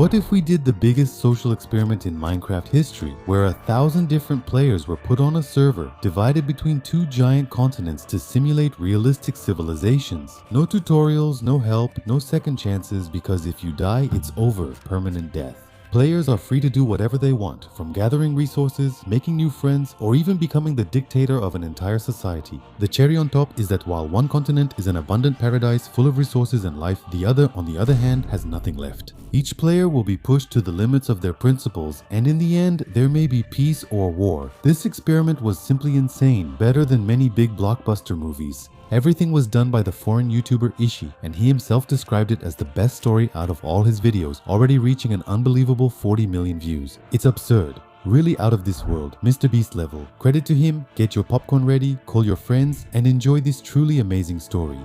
What if we did the biggest social experiment in Minecraft history, where 1,000 different players were put on a server divided between two giant continents to simulate realistic civilizations? No tutorials, no help, no second chances, because if you die, it's over, permanent death. Players are free to do whatever they want, from gathering resources, making new friends, or even becoming the dictator of an entire society. The cherry on top is that while one continent is an abundant paradise full of resources and life, the other, on the other hand, has nothing left. Each player will be pushed to the limits of their principles, and in the end, there may be peace or war. This experiment was simply insane, better than many big blockbuster movies. Everything was done by the foreign YouTuber Ishi, and he himself described it as the best story out of all his videos, already reaching an unbelievable 40 million views. It's absurd. Really out of this world, Mr. Beast level. Credit to him, get your popcorn ready, call your friends, and enjoy this truly amazing story.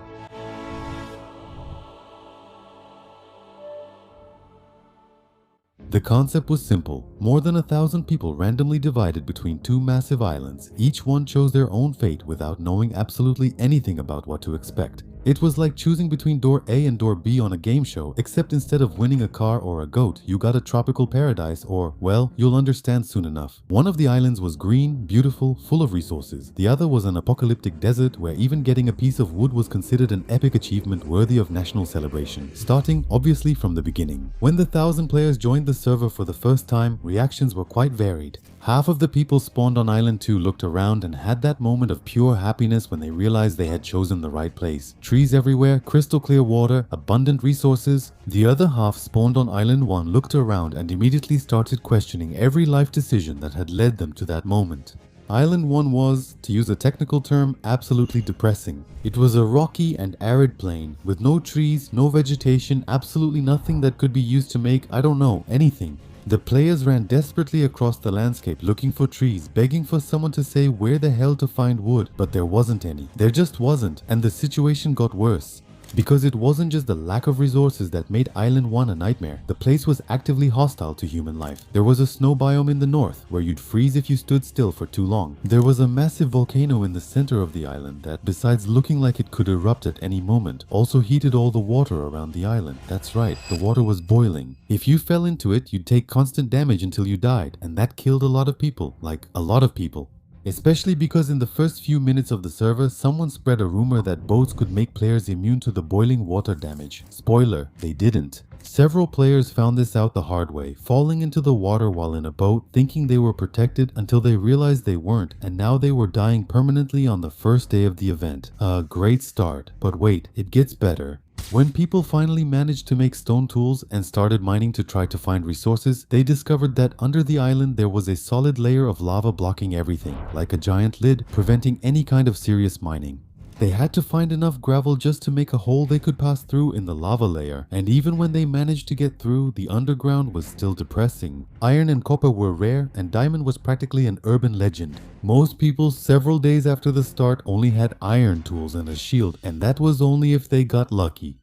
The concept was simple. More than 1,000 people randomly divided between two massive islands. Each one chose their own fate without knowing absolutely anything about what to expect. It was like choosing between door A and door B on a game show, except instead of winning a car or a goat, you got a tropical paradise or, well, you'll understand soon enough. One of the islands was green, beautiful, full of resources. The other was an apocalyptic desert where even getting a piece of wood was considered an epic achievement worthy of national celebration, starting obviously from the beginning. When the 1,000 players joined the server for the first time, reactions were quite varied. Half of the people spawned on Island 2 looked around and had that moment of pure happiness when they realized they had chosen the right place. Trees everywhere, crystal clear water, abundant resources. The other half spawned on Island 1 looked around and immediately started questioning every life decision that had led them to that moment. Island 1 was, to use a technical term, absolutely depressing. It was a rocky and arid plain, with no trees, no vegetation, absolutely nothing that could be used to make, I don't know, anything. The players ran desperately across the landscape looking for trees, begging for someone to say where the hell to find wood, but there wasn't any. There just wasn't, and the situation got worse. Because it wasn't just the lack of resources that made Island 1 a nightmare, the place was actively hostile to human life. There was a snow biome in the north, where you'd freeze if you stood still for too long. There was a massive volcano in the center of the island that, besides looking like it could erupt at any moment, also heated all the water around the island. That's right, the water was boiling. If you fell into it, you'd take constant damage until you died, and that killed a lot of people. Like, a lot of people. Especially because in the first few minutes of the server, someone spread a rumor that boats could make players immune to the boiling water damage. Spoiler, they didn't. Several players found this out the hard way, falling into the water while in a boat, thinking they were protected until they realized they weren't, and now they were dying permanently on the first day of the event. A great start, but wait, it gets better. When people finally managed to make stone tools and started mining to try to find resources, they discovered that under the island there was a solid layer of lava blocking everything, like a giant lid, preventing any kind of serious mining. They had to find enough gravel just to make a hole they could pass through in the lava layer, and even when they managed to get through, the underground was still depressing. Iron and copper were rare, and diamond was practically an urban legend. Most people several days after the start only had iron tools and a shield, and that was only if they got lucky.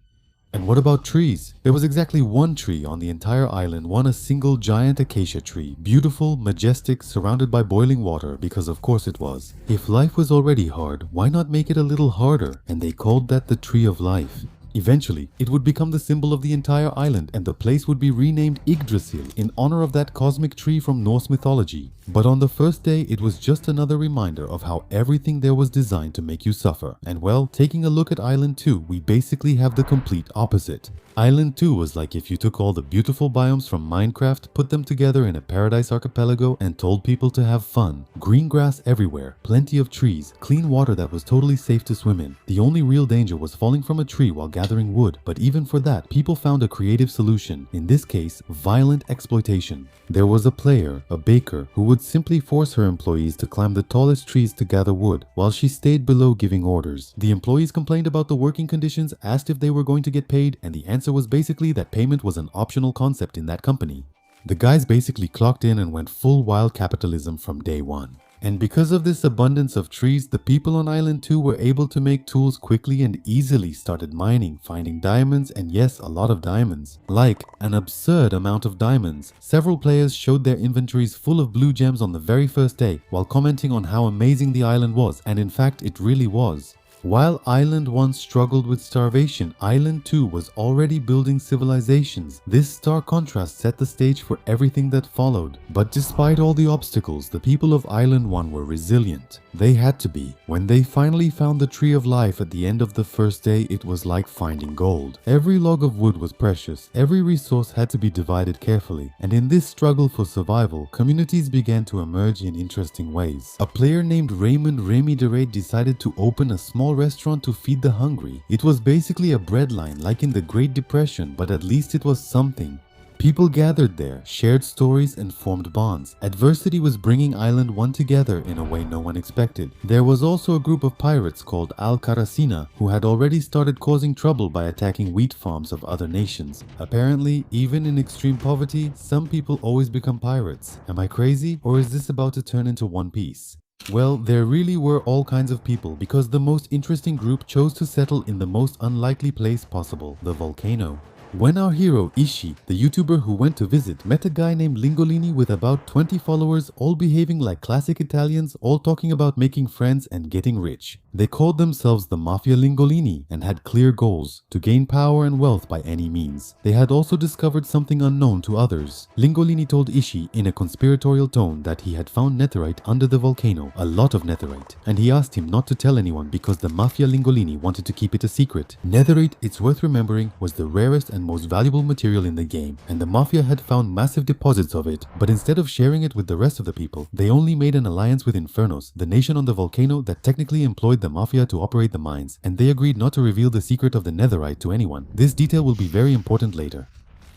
And what about trees? There was exactly one tree on the entire island, a single giant acacia tree. Beautiful, majestic, surrounded by boiling water, because of course it was. If life was already hard, why not make it a little harder? And they called that the Tree of Life. Eventually, it would become the symbol of the entire island, and the place would be renamed Yggdrasil in honor of that cosmic tree from Norse mythology. But on the first day, it was just another reminder of how everything there was designed to make you suffer. And well, taking a look at Island 2, we basically have the complete opposite. Island 2 was like if you took all the beautiful biomes from Minecraft, put them together in a paradise archipelago, and told people to have fun. Green grass everywhere, plenty of trees, clean water that was totally safe to swim in. The only real danger was falling from a tree while gathering wood, but even for that, people found a creative solution. In this case, violent exploitation. There was a player, a baker, who would simply force her employees to climb the tallest trees to gather wood, while she stayed below giving orders. The employees complained about the working conditions, asked if they were going to get paid, and the answer was basically that payment was an optional concept in that company. The guys basically clocked in and went full wild capitalism from day one. And because of this abundance of trees, the people on Island 2 were able to make tools quickly and easily, started mining, finding diamonds, and yes, a lot of diamonds. Like, an absurd amount of diamonds. Several players showed their inventories full of blue gems on the very first day, while commenting on how amazing the island was, and in fact, it really was. While Island 1 struggled with starvation, Island 2 was already building civilizations. This stark contrast set the stage for everything that followed. But despite all the obstacles, the people of Island 1 were resilient. They had to be. When they finally found the Tree of Life at the end of the first day, it was like finding gold. Every log of wood was precious, every resource had to be divided carefully, and in this struggle for survival, communities began to emerge in interesting ways. A player named Raymond Remy DeRay decided to open a small restaurant to feed the hungry. It was basically a breadline like in the Great Depression, but at least it was something. People gathered there, shared stories, and formed bonds. Adversity was bringing Island 1 together in a way no one expected. There was also a group of pirates called Al Karasina who had already started causing trouble by attacking wheat farms of other nations. Apparently, even in extreme poverty, some people always become pirates. Am I crazy, or is this about to turn into One Piece? Well, there really were all kinds of people because the most interesting group chose to settle in the most unlikely place possible, the volcano. When our hero Ishii, the YouTuber who went to visit, met a guy named Lingolini with about 20 followers, all behaving like classic Italians, all talking about making friends and getting rich. They called themselves the Mafia Lingolini and had clear goals, to gain power and wealth by any means. They had also discovered something unknown to others. Lingolini told Ishii in a conspiratorial tone that he had found netherite under the volcano, a lot of netherite, and he asked him not to tell anyone because the Mafia Lingolini wanted to keep it a secret. Netherite, it's worth remembering, was the rarest and most valuable material in the game, and the Mafia had found massive deposits of it, but instead of sharing it with the rest of the people, they only made an alliance with Infernos, the nation on the volcano that technically employed the Mafia to operate the mines, and they agreed not to reveal the secret of the netherite to anyone. This detail will be very important later.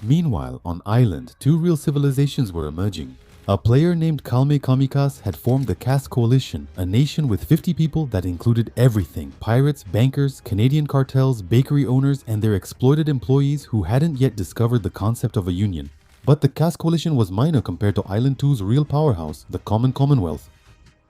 Meanwhile, on Island, two real civilizations were emerging. A player named Kalme Kamikaze had formed the Caste Coalition, a nation with 50 people that included everything: pirates, bankers, Canadian cartels, bakery owners, and their exploited employees who hadn't yet discovered the concept of a union. But the Caste Coalition was minor compared to Island 2's real powerhouse, the Common Commonwealth.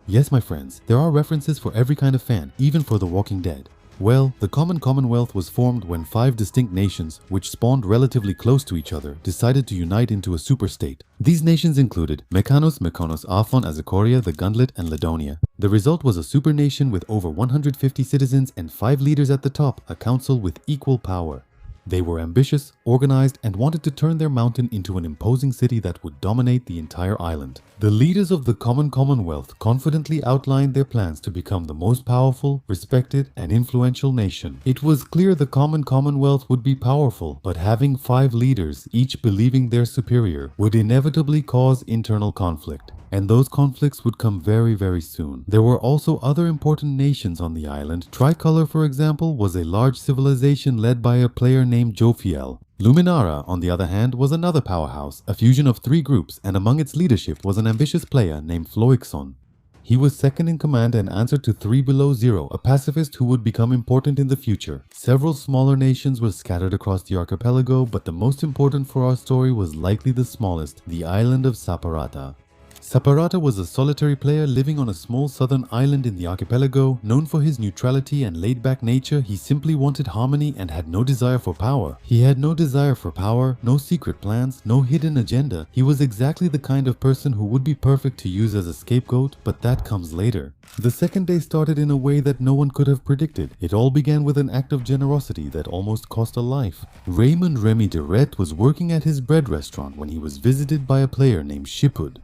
Yes, my friends, there are references for every kind of fan, even for The Walking Dead. Well, the Common Commonwealth was formed when 5 distinct nations, which spawned relatively close to each other, decided to unite into a superstate. These nations included Mekanos, Mykonos, Afon, Azakoria, the Gundlet, and Ladonia. The result was a super nation with over 150 citizens and 5 leaders at the top, a council with equal power. They were ambitious, organized, and wanted to turn their mountain into an imposing city that would dominate the entire island. The leaders of the Common Commonwealth confidently outlined their plans to become the most powerful, respected, and influential nation. It was clear the Common Commonwealth would be powerful, but having 5 leaders, each believing they're superior, would inevitably cause internal conflict. And those conflicts would come very, very soon. There were also other important nations on the island. Tricolor, for example, was a large civilization led by a player named Jophiel. Luminara, on the other hand, was another powerhouse, a fusion of 3 groups, and among its leadership was an ambitious player named Floixon. He was second in command and answered to 3 Below Zero, a pacifist who would become important in the future. Several smaller nations were scattered across the archipelago, but the most important for our story was likely the smallest, the island of Saparata. Saparata was a solitary player living on a small southern island in the archipelago. Known for his neutrality and laid-back nature, he simply wanted harmony and had no desire for power. He had no desire for power, no secret plans, no hidden agenda. He was exactly the kind of person who would be perfect to use as a scapegoat, but that comes later. The second day started in a way that no one could have predicted. It all began with an act of generosity that almost cost a life. Raymond Remy DeRay was working at his bread restaurant when he was visited by a player named Shipud.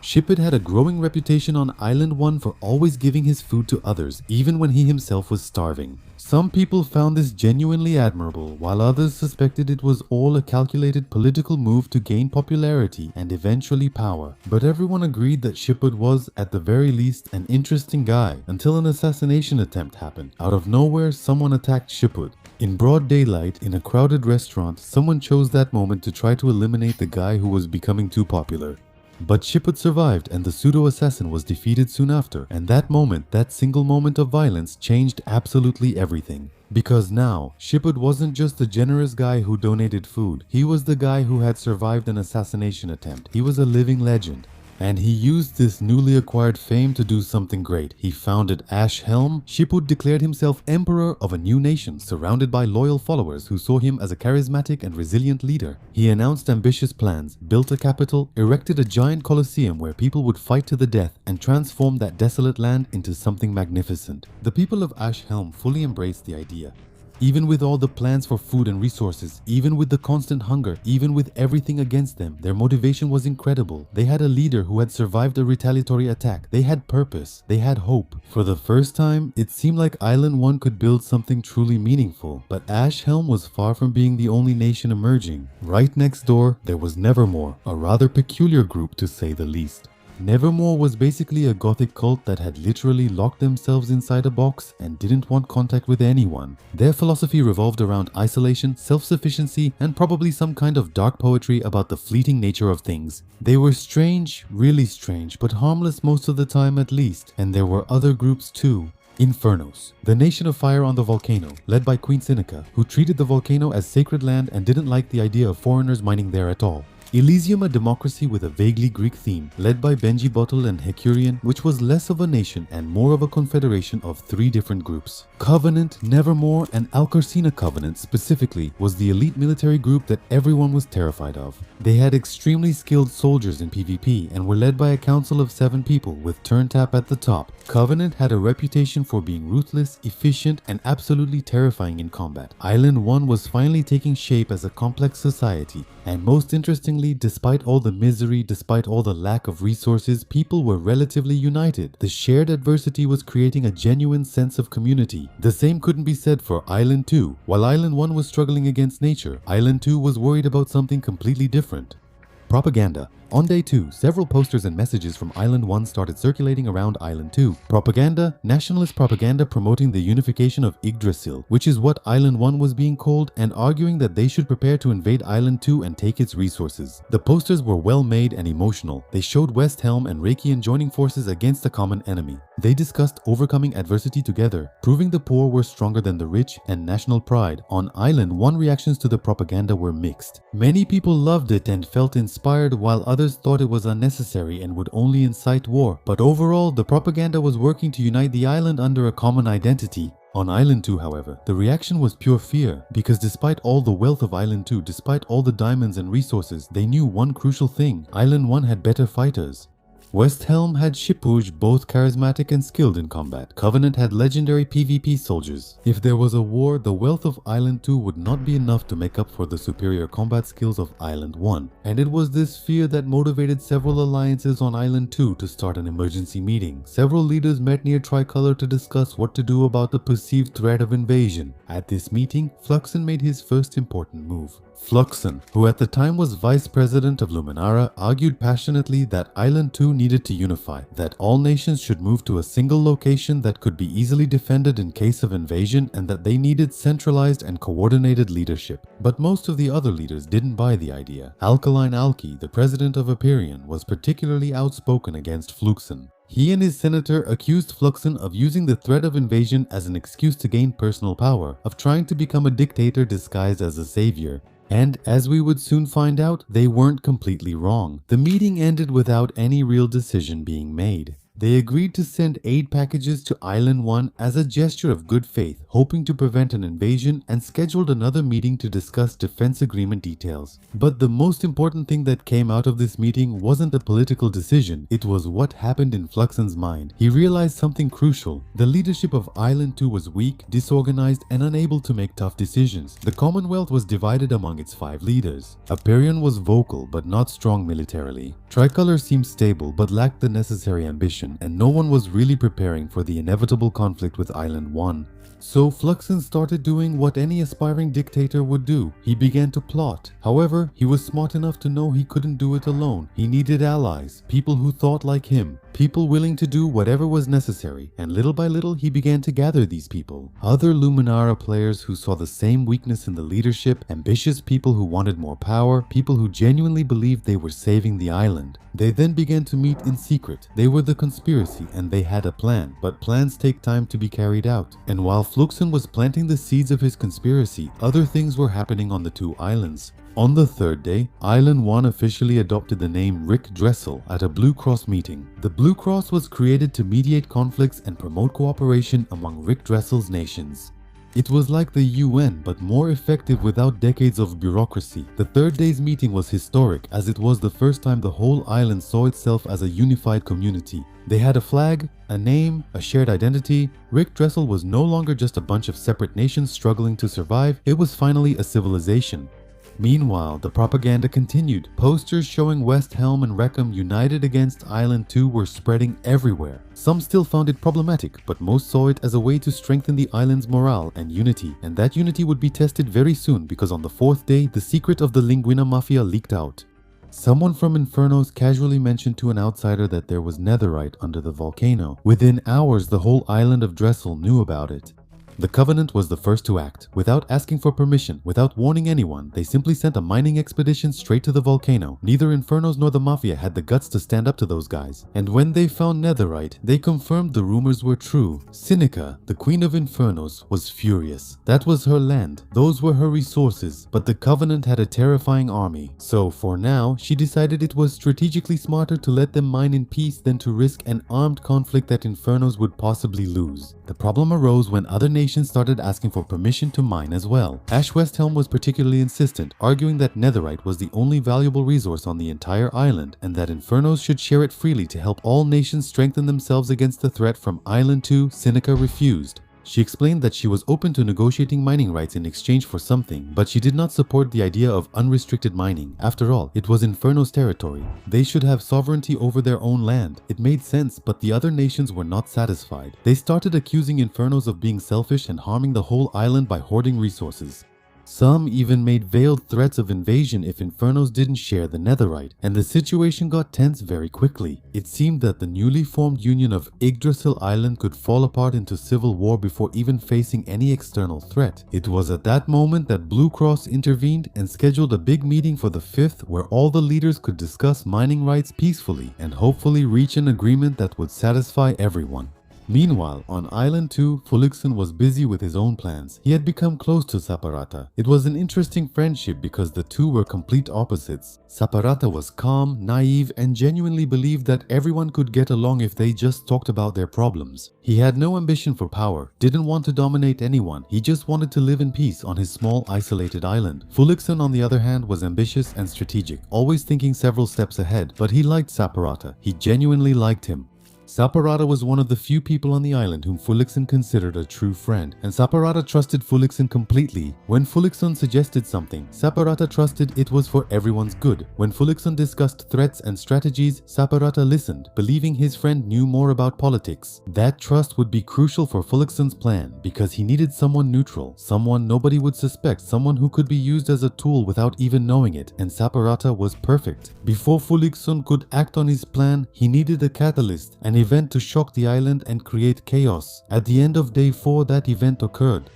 Shipud had a growing reputation on Island 1 for always giving his food to others, even when he himself was starving. Some people found this genuinely admirable, while others suspected it was all a calculated political move to gain popularity and eventually power. But everyone agreed that Shipud was, at the very least, an interesting guy, until an assassination attempt happened. Out of nowhere, someone attacked Shipud. In broad daylight, in a crowded restaurant, someone chose that moment to try to eliminate the guy who was becoming too popular. But Shipud survived and the pseudo-assassin was defeated soon after, and that moment, that single moment of violence, changed absolutely everything. Because now, Shipud wasn't just the generous guy who donated food, he was the guy who had survived an assassination attempt. He was a living legend. And he used this newly acquired fame to do something great. He founded Ash Helm. Shipud declared himself emperor of a new nation, surrounded by loyal followers who saw him as a charismatic and resilient leader. He announced ambitious plans, built a capital, erected a giant colosseum where people would fight to the death, and transformed that desolate land into something magnificent. The people of Ash Helm fully embraced the idea. Even with all the plans for food and resources, even with the constant hunger, even with everything against them, their motivation was incredible. They had a leader who had survived a retaliatory attack. They had purpose. They had hope. For the first time, it seemed like Island 1 could build something truly meaningful. But Ash Helm was far from being the only nation emerging. Right next door, there was Nevermore, a rather peculiar group to say the least. Nevermore was basically a gothic cult that had literally locked themselves inside a box and didn't want contact with anyone. Their philosophy revolved around isolation, self-sufficiency, and probably some kind of dark poetry about the fleeting nature of things. They were strange, really strange, but harmless most of the time at least. And there were other groups too. Infernos, the nation of fire on the volcano, led by Queen Seneca, who treated the volcano as sacred land and didn't like the idea of foreigners mining there at all. Elysium, a democracy with a vaguely Greek theme, led by Benji Bottle and Hecurian, which was less of a nation and more of a confederation of 3 different groups. Covenant, Nevermore, and Alcarcina Covenant specifically was the elite military group that everyone was terrified of. They had extremely skilled soldiers in PvP and were led by a council of 7 people with Turntap at the top. Covenant had a reputation for being ruthless, efficient, and absolutely terrifying in combat. Island 1 was finally taking shape as a complex society, and most interestingly, despite all the misery, despite all the lack of resources, people were relatively united. The shared adversity was creating a genuine sense of community. The same couldn't be said for Island 2. While Island 1 was struggling against nature, Island 2 was worried about something completely different. Propaganda. On day 2, several posters and messages from Island 1 started circulating around Island 2. Propaganda, nationalist propaganda promoting the unification of Yggdrasil, which is what Island 1 was being called, and arguing that they should prepare to invade Island 2 and take its resources. The posters were well made and emotional. They showed West Helm and Reikian joining forces against a common enemy. They discussed overcoming adversity together, proving the poor were stronger than the rich, and national pride. On Island 1, reactions to the propaganda were mixed. Many people loved it and felt inspired, while others thought it was unnecessary and would only incite war. But overall, the propaganda was working to unite the island under a common identity. On Island 2, however, the reaction was pure fear, because despite all the wealth of Island 2, despite all the diamonds and resources, they knew one crucial thing: Island 1 had better fighters. West Helm had Shipuj, both charismatic and skilled in combat. Covenant had legendary PvP soldiers. If there was a war, the wealth of Island 2 would not be enough to make up for the superior combat skills of Island 1. And it was this fear that motivated several alliances on Island 2 to start an emergency meeting. Several leaders met near Tricolor to discuss what to do about the perceived threat of invasion. At this meeting, Fluxen made his first important move. Fluxen, who at the time was vice president of Luminara, argued passionately that Island 2 needed to unify, that all nations should move to a single location that could be easily defended in case of invasion, and that they needed centralized and coordinated leadership. But most of the other leaders didn't buy the idea. Alkaline Alki, the president of Hyperion, was particularly outspoken against Fluxen. He and his senator accused Fluxen of using the threat of invasion as an excuse to gain personal power, of trying to become a dictator disguised as a savior. And as we would soon find out, they weren't completely wrong. The meeting ended without any real decision being made. They agreed to send aid packages to Island 1 as a gesture of good faith, hoping to prevent an invasion, and scheduled another meeting to discuss defense agreement details. But the most important thing that came out of this meeting wasn't a political decision, it was what happened in Fluxen's mind. He realized something crucial. The leadership of Island 2 was weak, disorganized, and unable to make tough decisions. The Commonwealth was divided among its 5 leaders. Hyperion was vocal but not strong militarily. Tricolor seemed stable but lacked the necessary ambition, and no one was really preparing for the inevitable conflict with Island 1. So Fluxen started doing what any aspiring dictator would do. He began to plot. However, he was smart enough to know he couldn't do it alone. He needed allies, people who thought like him, people willing to do whatever was necessary, and little by little he began to gather these people. Other Luminara players who saw the same weakness in the leadership, ambitious people who wanted more power, people who genuinely believed they were saving the island. They then began to meet in secret. They were the conspiracy and they had a plan, but plans take time to be carried out. And while Fluxen was planting the seeds of his conspiracy, other things were happening on the 2 islands. On the third day, Island 1 officially adopted the name Rick Dressel at a Blue Cross meeting. The Blue Cross was created to mediate conflicts and promote cooperation among Rick Dressel's nations. It was like the UN, but more effective without decades of bureaucracy. The third day's meeting was historic, as it was the first time the whole island saw itself as a unified community. They had a flag, a name, a shared identity. Rick Dressel was no longer just a bunch of separate nations struggling to survive, it was finally a civilization. Meanwhile, the propaganda continued. Posters showing West Helm and Wreckham united against Island 2 were spreading everywhere. Some still found it problematic, but most saw it as a way to strengthen the island's morale and unity, and that unity would be tested very soon because on the fourth day, the secret of the Linguina Mafia leaked out. Someone from Infernos casually mentioned to an outsider that there was netherite under the volcano. Within hours, the whole island of Dressel knew about it. The Covenant was the first to act. Without asking for permission, without warning anyone, they simply sent a mining expedition straight to the volcano. Neither Infernos nor the Mafia had the guts to stand up to those guys. And when they found netherite, they confirmed the rumors were true. Sinica, the Queen of Infernos, was furious. That was her land, those were her resources, but the Covenant had a terrifying army. So for now, she decided it was strategically smarter to let them mine in peace than to risk an armed conflict that Infernos would possibly lose. The problem arose when other nations started asking for permission to mine as well. Ash Westhelm was particularly insistent, arguing that netherite was the only valuable resource on the entire island and that Infernos should share it freely to help all nations strengthen themselves against the threat from Island 2. Sinica refused. She explained that she was open to negotiating mining rights in exchange for something, but she did not support the idea of unrestricted mining. After all, it was Inferno's territory. They should have sovereignty over their own land. It made sense, but the other nations were not satisfied. They started accusing Infernos of being selfish and harming the whole island by hoarding resources. Some even made veiled threats of invasion if Infernos didn't share the netherite, and the situation got tense very quickly. It seemed that the newly formed union of Yggdrasil Island could fall apart into civil war before even facing any external threat. It was at that moment that Blue Cross intervened and scheduled a big meeting for the 5th where all the leaders could discuss mining rights peacefully and hopefully reach an agreement that would satisfy everyone. Meanwhile, on Island 2, Fulixson was busy with his own plans. He had become close to Saparata. It was an interesting friendship because the two were complete opposites. Saparata was calm, naive, and genuinely believed that everyone could get along if they just talked about their problems. He had no ambition for power, didn't want to dominate anyone, he just wanted to live in peace on his small, isolated island. Fulixson, on the other hand, was ambitious and strategic, always thinking several steps ahead, but he liked Saparata. He genuinely liked him. Saparata was one of the few people on the island whom Fulixson considered a true friend, and Saparata trusted Fulixson completely. When Fulixson suggested something, Saparata trusted it was for everyone's good. When Fulixson discussed threats and strategies, Saparata listened, believing his friend knew more about politics. That trust would be crucial for Fulixson's plan, because he needed someone neutral, someone nobody would suspect, someone who could be used as a tool without even knowing it, and Saparata was perfect. Before Fulixson could act on his plan, he needed a catalyst, an event to shock the island and create chaos. At the end of day 4, that event occurred.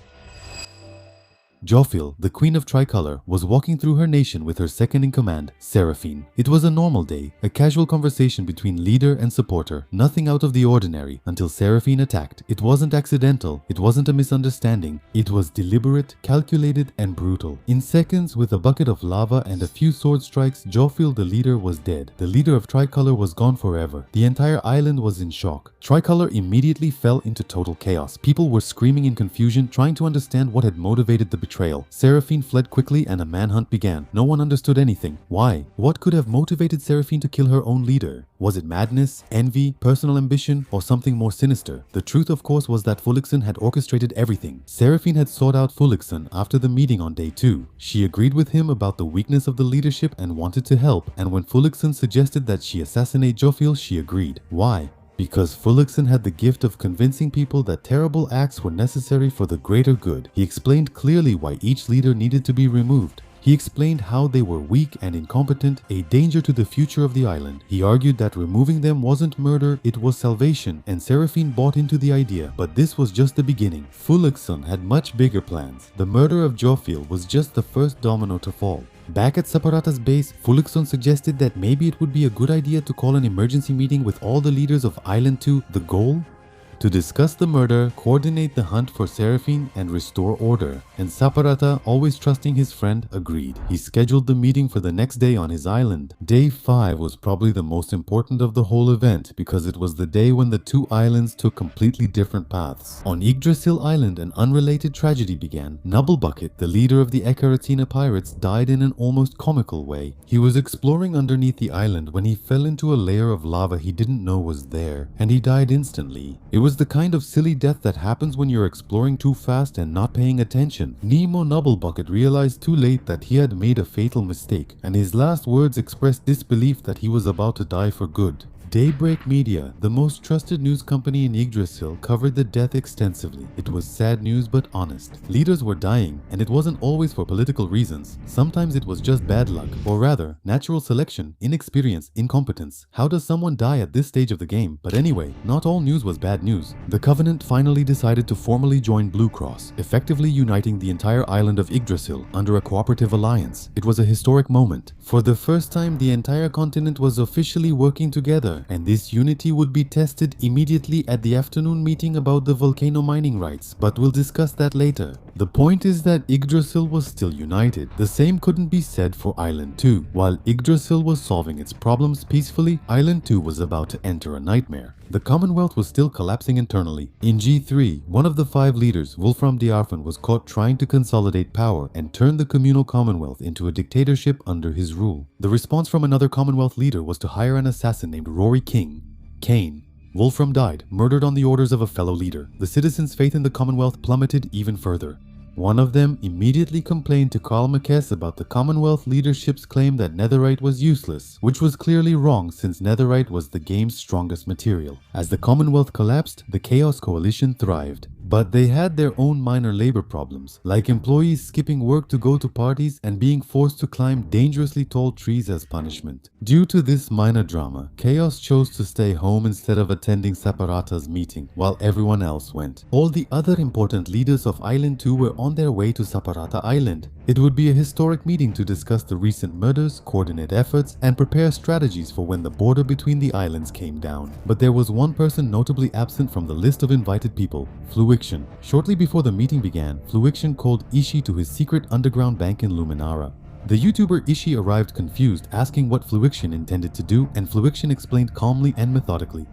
Jofil, the Queen of Tricolor, was walking through her nation with her second-in-command, Seraphine. It was a normal day, a casual conversation between leader and supporter, nothing out of the ordinary, until Seraphine attacked. It wasn't accidental, it wasn't a misunderstanding, it was deliberate, calculated, and brutal. In seconds, with a bucket of lava and a few sword strikes, Jofil, the leader, was dead. The leader of Tricolor was gone forever. The entire island was in shock. Tricolor immediately fell into total chaos. People were screaming in confusion, trying to understand what had motivated the betrayal. Seraphine fled quickly and a manhunt began. No one understood anything. Why? What could have motivated Seraphine to kill her own leader? Was it madness, envy, personal ambition, or something more sinister? The truth, of course, was that Fulixson had orchestrated everything. Seraphine had sought out Fulixson after the meeting on day 2. She agreed with him about the weakness of the leadership and wanted to help, and when Fulixson suggested that she assassinate Jofil, she agreed. Why? Because Fulixson had the gift of convincing people that terrible acts were necessary for the greater good. He explained clearly why each leader needed to be removed. He explained how they were weak and incompetent, a danger to the future of the island. He argued that removing them wasn't murder, it was salvation, and Seraphine bought into the idea. But this was just the beginning. Fulixson had much bigger plans. The murder of Jofil was just the first domino to fall. Back at Saparata's base, Fulixson suggested that maybe it would be a good idea to call an emergency meeting with all the leaders of Island 2. The goal? to discuss the murder, coordinate the hunt for Seraphine, and restore order. And Saparata, always trusting his friend, agreed. He scheduled the meeting for the next day on his island. Day 5 was probably the most important of the whole event because it was the day when the two islands took completely different paths. On Yggdrasil Island, an unrelated tragedy began. Nubblebucket, the leader of the Ekaratina pirates, died in an almost comical way. He was exploring underneath the island when he fell into a layer of lava he didn't know was there, and he died instantly. It was the kind of silly death that happens when you're exploring too fast and not paying attention. Nemo Nubblebucket realized too late that he had made a fatal mistake, and his last words expressed disbelief that he was about to die for good. Daybreak Media, the most trusted news company in Yggdrasil, covered the death extensively. It was sad news but honest. Leaders were dying, and it wasn't always for political reasons. Sometimes it was just bad luck, or rather, natural selection, inexperience, incompetence. How does someone die at this stage of the game? But anyway, not all news was bad news. The Covenant finally decided to formally join Blue Cross, effectively uniting the entire island of Yggdrasil under a cooperative alliance. It was a historic moment. For the first time, the entire continent was officially working together, and this unity would be tested immediately at the afternoon meeting about the volcano mining rights, but we'll discuss that later. The point is that Yggdrasil was still united. The same couldn't be said for Island 2. While Yggdrasil was solving its problems peacefully, Island 2 was about to enter a nightmare. The Commonwealth was still collapsing internally. In G3, one of the 5 leaders, Wolfram Diarfan, was caught trying to consolidate power and turn the communal Commonwealth into a dictatorship under his rule. The response from another Commonwealth leader was to hire an assassin named Rory Kane. Wolfram died, murdered on the orders of a fellow leader. The citizens' faith in the Commonwealth plummeted even further. One of them immediately complained to Karl Marquez about the Commonwealth leadership's claim that netherite was useless, which was clearly wrong since netherite was the game's strongest material. As the Commonwealth collapsed, the Chaos Coalition thrived. But they had their own minor labor problems, like employees skipping work to go to parties and being forced to climb dangerously tall trees as punishment. Due to this minor drama, Chaos chose to stay home instead of attending Saparata's meeting, while everyone else went. All the other important leaders of Island 2 were on their way to Saparata Island. It would be a historic meeting to discuss the recent murders, coordinate efforts, and prepare strategies for when the border between the islands came down. But there was one person notably absent from the list of invited people, Fluiction. Shortly before the meeting began, Fluiction called Ishii to his secret underground bank in Luminara. The YouTuber Ishii arrived confused, asking what Fluiction intended to do, and Fluiction explained calmly and methodically.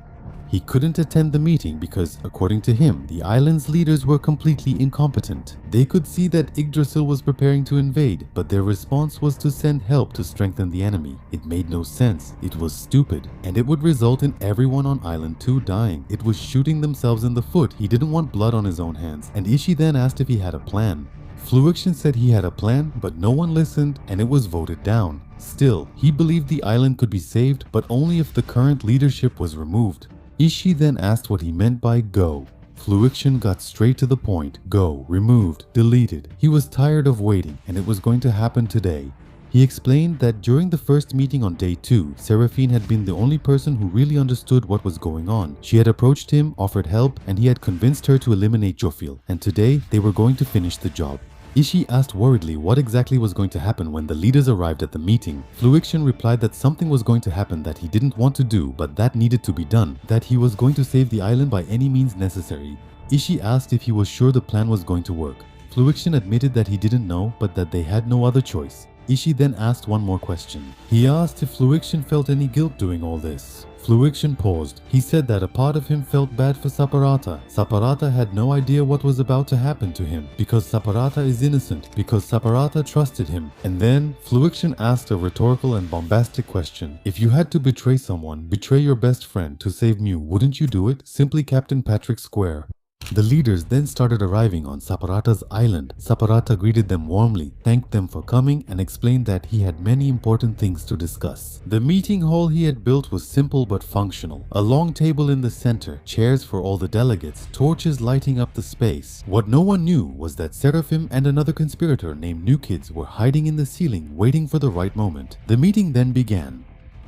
He couldn't attend the meeting because, according to him, the island's leaders were completely incompetent. They could see that Yggdrasil was preparing to invade, but their response was to send help to strengthen the enemy. It made no sense, it was stupid, and it would result in everyone on Island 2 dying. It was shooting themselves in the foot. He didn't want blood on his own hands, and Ishii then asked if he had a plan. Fluiction said he had a plan, but no one listened, and it was voted down. Still, he believed the island could be saved, but only if the current leadership was removed. Ishii then asked what he meant by go. Fluiction got straight to the point. Go, removed, deleted. He was tired of waiting, and it was going to happen today. He explained that during the first meeting on day 2, Seraphine had been the only person who really understood what was going on. She had approached him, offered help, and he had convinced her to eliminate Jofil, and today they were going to finish the job. Ishii asked worriedly what exactly was going to happen when the leaders arrived at the meeting. Fluiction replied that something was going to happen that he didn't want to do, but that needed to be done, that he was going to save the island by any means necessary. Ishii asked if he was sure the plan was going to work. Fluiction admitted that he didn't know, but that they had no other choice. Ishii then asked one more question. He asked if Fluiction felt any guilt doing all this. Fluiction paused. He said that a part of him felt bad for Saparata. Saparata had no idea what was about to happen to him, because Saparata is innocent, because Saparata trusted him. And then, Fluiction asked a rhetorical and bombastic question. If you had to betray someone, betray your best friend to save Mew, wouldn't you do it? Simply Captain Patrick Square. The leaders then started arriving on Saparata's island. Saparata greeted them warmly, thanked them for coming, and explained that he had many important things to discuss. The meeting hall he had built was simple but functional. A long table in the center, chairs for all the delegates, torches lighting up the space. What no one knew was that Seraphim and another conspirator named New Kids were hiding in the ceiling, waiting for the right moment. The meeting then began.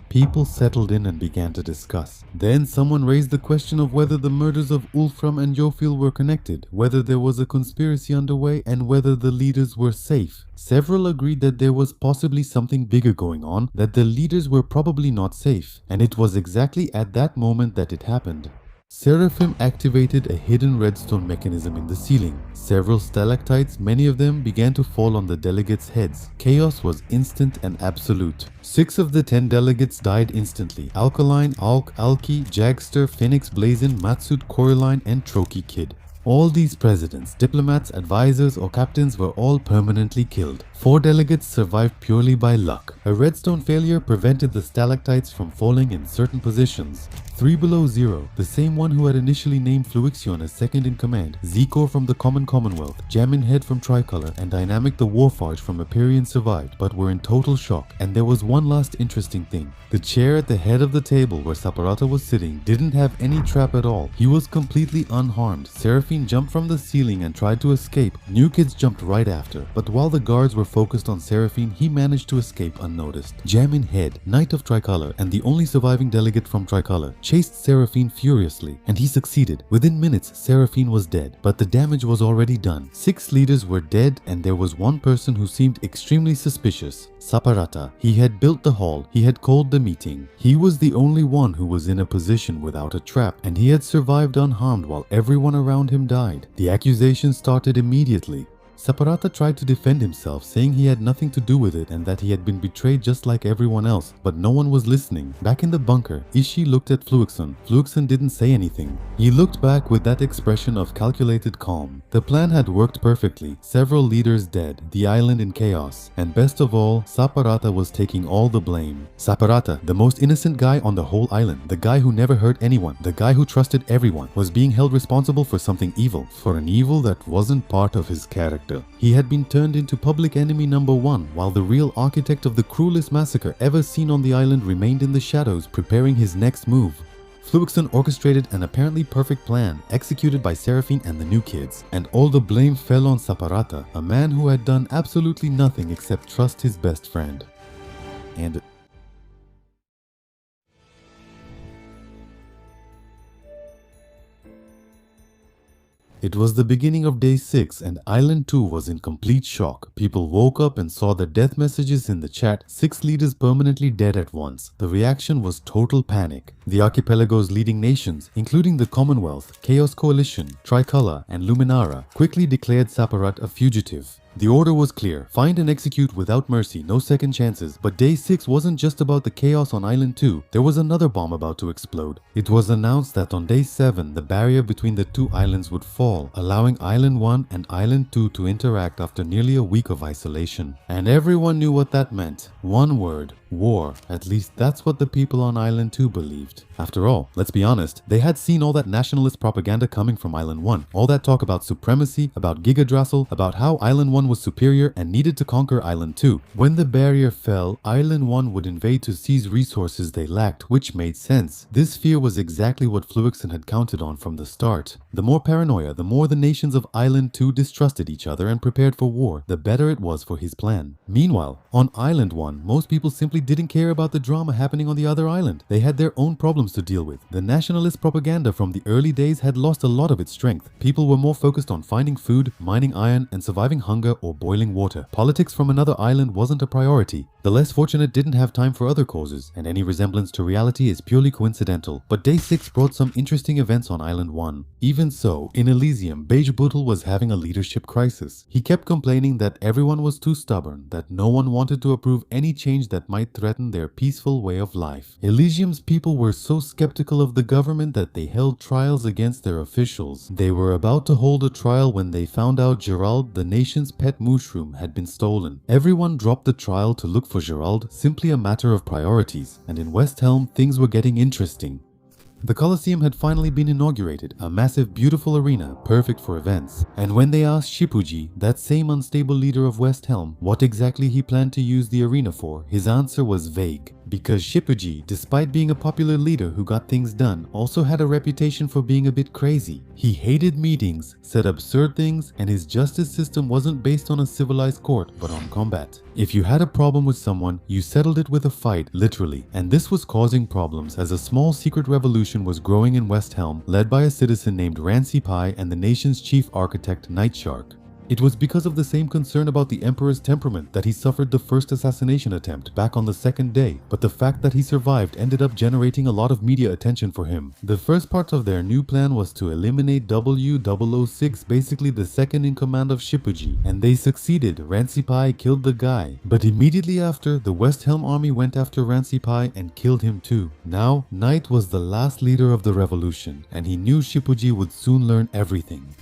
People settled in and began to discuss. Then someone raised the question of whether the murders of Wolfram and Jofil were connected, whether there was a conspiracy underway, and whether the leaders were safe. Several agreed that there was possibly something bigger going on, that the leaders were probably not safe. And it was exactly at that moment that it happened. Seraphim activated a hidden redstone mechanism in the ceiling. Several stalactites, many of them, began to fall on the delegates' heads. Chaos was instant and absolute. 6 of the 10 delegates died instantly. Alkaline, Alk, Alki, Jagster, Phoenix Blazin, Matsut, Coraline, and Troki Kid. All these presidents, diplomats, advisors, or captains were all permanently killed. 4 delegates survived purely by luck. A redstone failure prevented the stalactites from falling in certain positions. 3 below 0, the same one who had initially named Fluixion as second in command, Zikor from the Common Commonwealth, Jamin Head from Tricolor, and Dynamic the Warforged from Empyrean survived, but were in total shock. And there was one last interesting thing. The chair at the head of the table where Saparata was sitting didn't have any trap at all. He was completely unharmed. Seraphine jumped from the ceiling and tried to escape. New Kids jumped right after, but while the guards were focused on Seraphine, he managed to escape unnoticed. Jamin Head, Knight of Tricolor and the only surviving delegate from Tricolor, chased Seraphine furiously, and he succeeded. Within minutes, Seraphine was dead, but the damage was already done. 6 leaders were dead, and there was one person who seemed extremely suspicious. Saparata. He had built the hall, he had called the meeting. He was the only one who was in a position without a trap, and he had survived unharmed while everyone around him died. The accusation started immediately. Saparata tried to defend himself, saying he had nothing to do with it and that he had been betrayed just like everyone else, but no one was listening. Back in the bunker, Ishii looked at Fluixon. Fluixon didn't say anything. He looked back with that expression of calculated calm. The plan had worked perfectly. Several leaders dead, the island in chaos, and best of all, Saparata was taking all the blame. Saparata, the most innocent guy on the whole island, the guy who never hurt anyone, the guy who trusted everyone, was being held responsible for something evil, for an evil that wasn't part of his character. He had been turned into public enemy number 1, while the real architect of the cruelest massacre ever seen on the island remained in the shadows, preparing his next move. Fluixon orchestrated an apparently perfect plan, executed by Seraphine and the New Kids, and all the blame fell on Saparata, a man who had done absolutely nothing except trust his best friend. And it was the beginning of day 6 and Island 2 was in complete shock. People woke up and saw the death messages in the chat, 6 leaders permanently dead at once. The reaction was total panic. The archipelago's leading nations, including the Commonwealth, Chaos Coalition, Tricolor, and Luminara, quickly declared Saparat a fugitive. The order was clear: find and execute without mercy, no second chances. But day 6 wasn't just about the chaos on Island 2, there was another bomb about to explode. It was announced that on day 7, the barrier between the 2 islands would fall, allowing Island 1 and Island 2 to interact after nearly a week of isolation. And everyone knew what that meant. One word: war. At least that's what the people on Island 2 believed. After all, let's be honest, they had seen all that nationalist propaganda coming from Island 1. All that talk about supremacy, about Gigadrassel, about how Island 1 was superior and needed to conquer Island 2. When the barrier fell, Island 1 would invade to seize resources they lacked, which made sense. This fear was exactly what Fluixon had counted on from the start. The more paranoia, the more the nations of Island 2 distrusted each other and prepared for war, the better it was for his plan. Meanwhile, on Island 1, most people simply didn't care about the drama happening on the other island. They had their own problems to deal with. The nationalist propaganda from the early days had lost a lot of its strength. People were more focused on finding food, mining iron, and surviving hunger or boiling water. Politics from another island wasn't a priority. The less fortunate didn't have time for other causes, and any resemblance to reality is purely coincidental. But day 6 brought some interesting events on Island 1. Even so, in Elysium, Beige Bootle was having a leadership crisis. He kept complaining that everyone was too stubborn, that no one wanted to approve any change that might threaten their peaceful way of life. Elysium's people were so skeptical of the government that they held trials against their officials. They were about to hold a trial when they found out Gerald, the nation's pet mushroom, had been stolen. Everyone dropped the trial to look for Gerald, simply a matter of priorities, and in West Helm things were getting interesting. The Colosseum had finally been inaugurated, a massive, beautiful arena, perfect for events. And when they asked Shippuji, that same unstable leader of West Helm, what exactly he planned to use the arena for, his answer was vague. Because Shippuji, despite being a popular leader who got things done, also had a reputation for being a bit crazy. He hated meetings, said absurd things, and his justice system wasn't based on a civilized court, but on combat. If you had a problem with someone, you settled it with a fight, literally. And this was causing problems as a small secret revolution was growing in West Helm, led by a citizen named Rancy Pie and the nation's chief architect Nightshark. It was because of the same concern about the Emperor's temperament that he suffered the first assassination attempt back on the second day, but the fact that he survived ended up generating a lot of media attention for him. The first part of their new plan was to eliminate W006, basically the second in command of Shippuji, and they succeeded. Rancipai killed the guy, but immediately after, the West Helm army went after Rancipai and killed him too. Now, Knight was the last leader of the revolution, and he knew Shippuji would soon learn everything.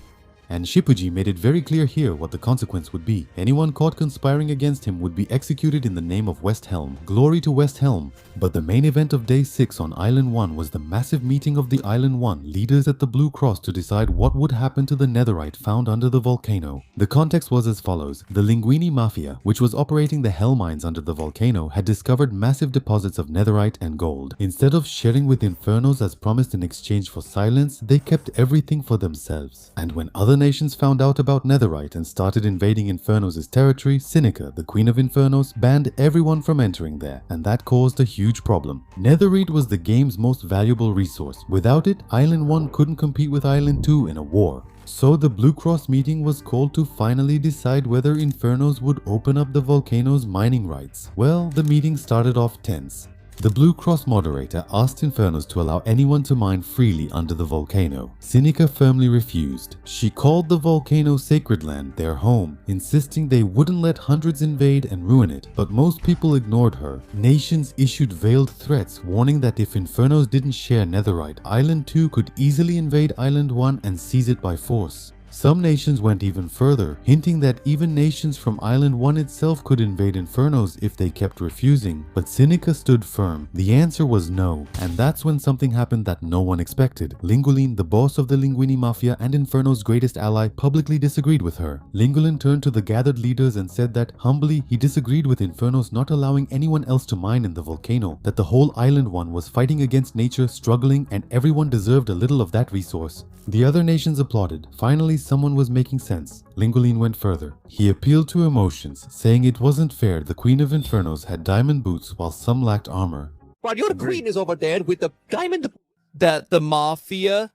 And Shippuji made it very clear here what the consequence would be. Anyone caught conspiring against him would be executed in the name of West Helm. Glory to West Helm! But the main event of Day 6 on Island 1 was the massive meeting of the Island 1 leaders at the Blue Cross to decide what would happen to the netherite found under the volcano. The context was as follows. The Linguini Mafia, which was operating the hell mines under the volcano, had discovered massive deposits of netherite and gold. Instead of sharing with Infernos as promised in exchange for silence, they kept everything for themselves. And when other nations found out about netherite and started invading Infernos' territory, Sinica, the Queen of Infernos, banned everyone from entering there, and that caused a huge problem. Netherite was the game's most valuable resource. Without it, Island 1 couldn't compete with Island 2 in a war. So the Blue Cross meeting was called to finally decide whether Infernos would open up the volcano's mining rights. Well, the meeting started off tense. The Blue Cross moderator asked Infernos to allow anyone to mine freely under the volcano. Sinica firmly refused. She called the volcano sacred land their home, insisting they wouldn't let hundreds invade and ruin it, but most people ignored her. Nations issued veiled threats, warning that if Infernos didn't share netherite, Island 2 could easily invade Island 1 and seize it by force. Some nations went even further, hinting that even nations from Island 1 itself could invade Infernos if they kept refusing, but Sinica stood firm. The answer was no, and that's when something happened that no one expected. Lingulin, the boss of the Linguini Mafia and Inferno's greatest ally, publicly disagreed with her. Lingulin turned to the gathered leaders and said that, humbly, he disagreed with Infernos not allowing anyone else to mine in the volcano, that the whole Island 1 was fighting against nature, struggling, and everyone deserved a little of that resource. The other nations applauded. Finally, someone was making sense. Lingulin went further. He appealed to emotions, saying it wasn't fair the Queen of Infernos had diamond boots while some lacked armor. But your queen is over there with the diamond... That the Mafia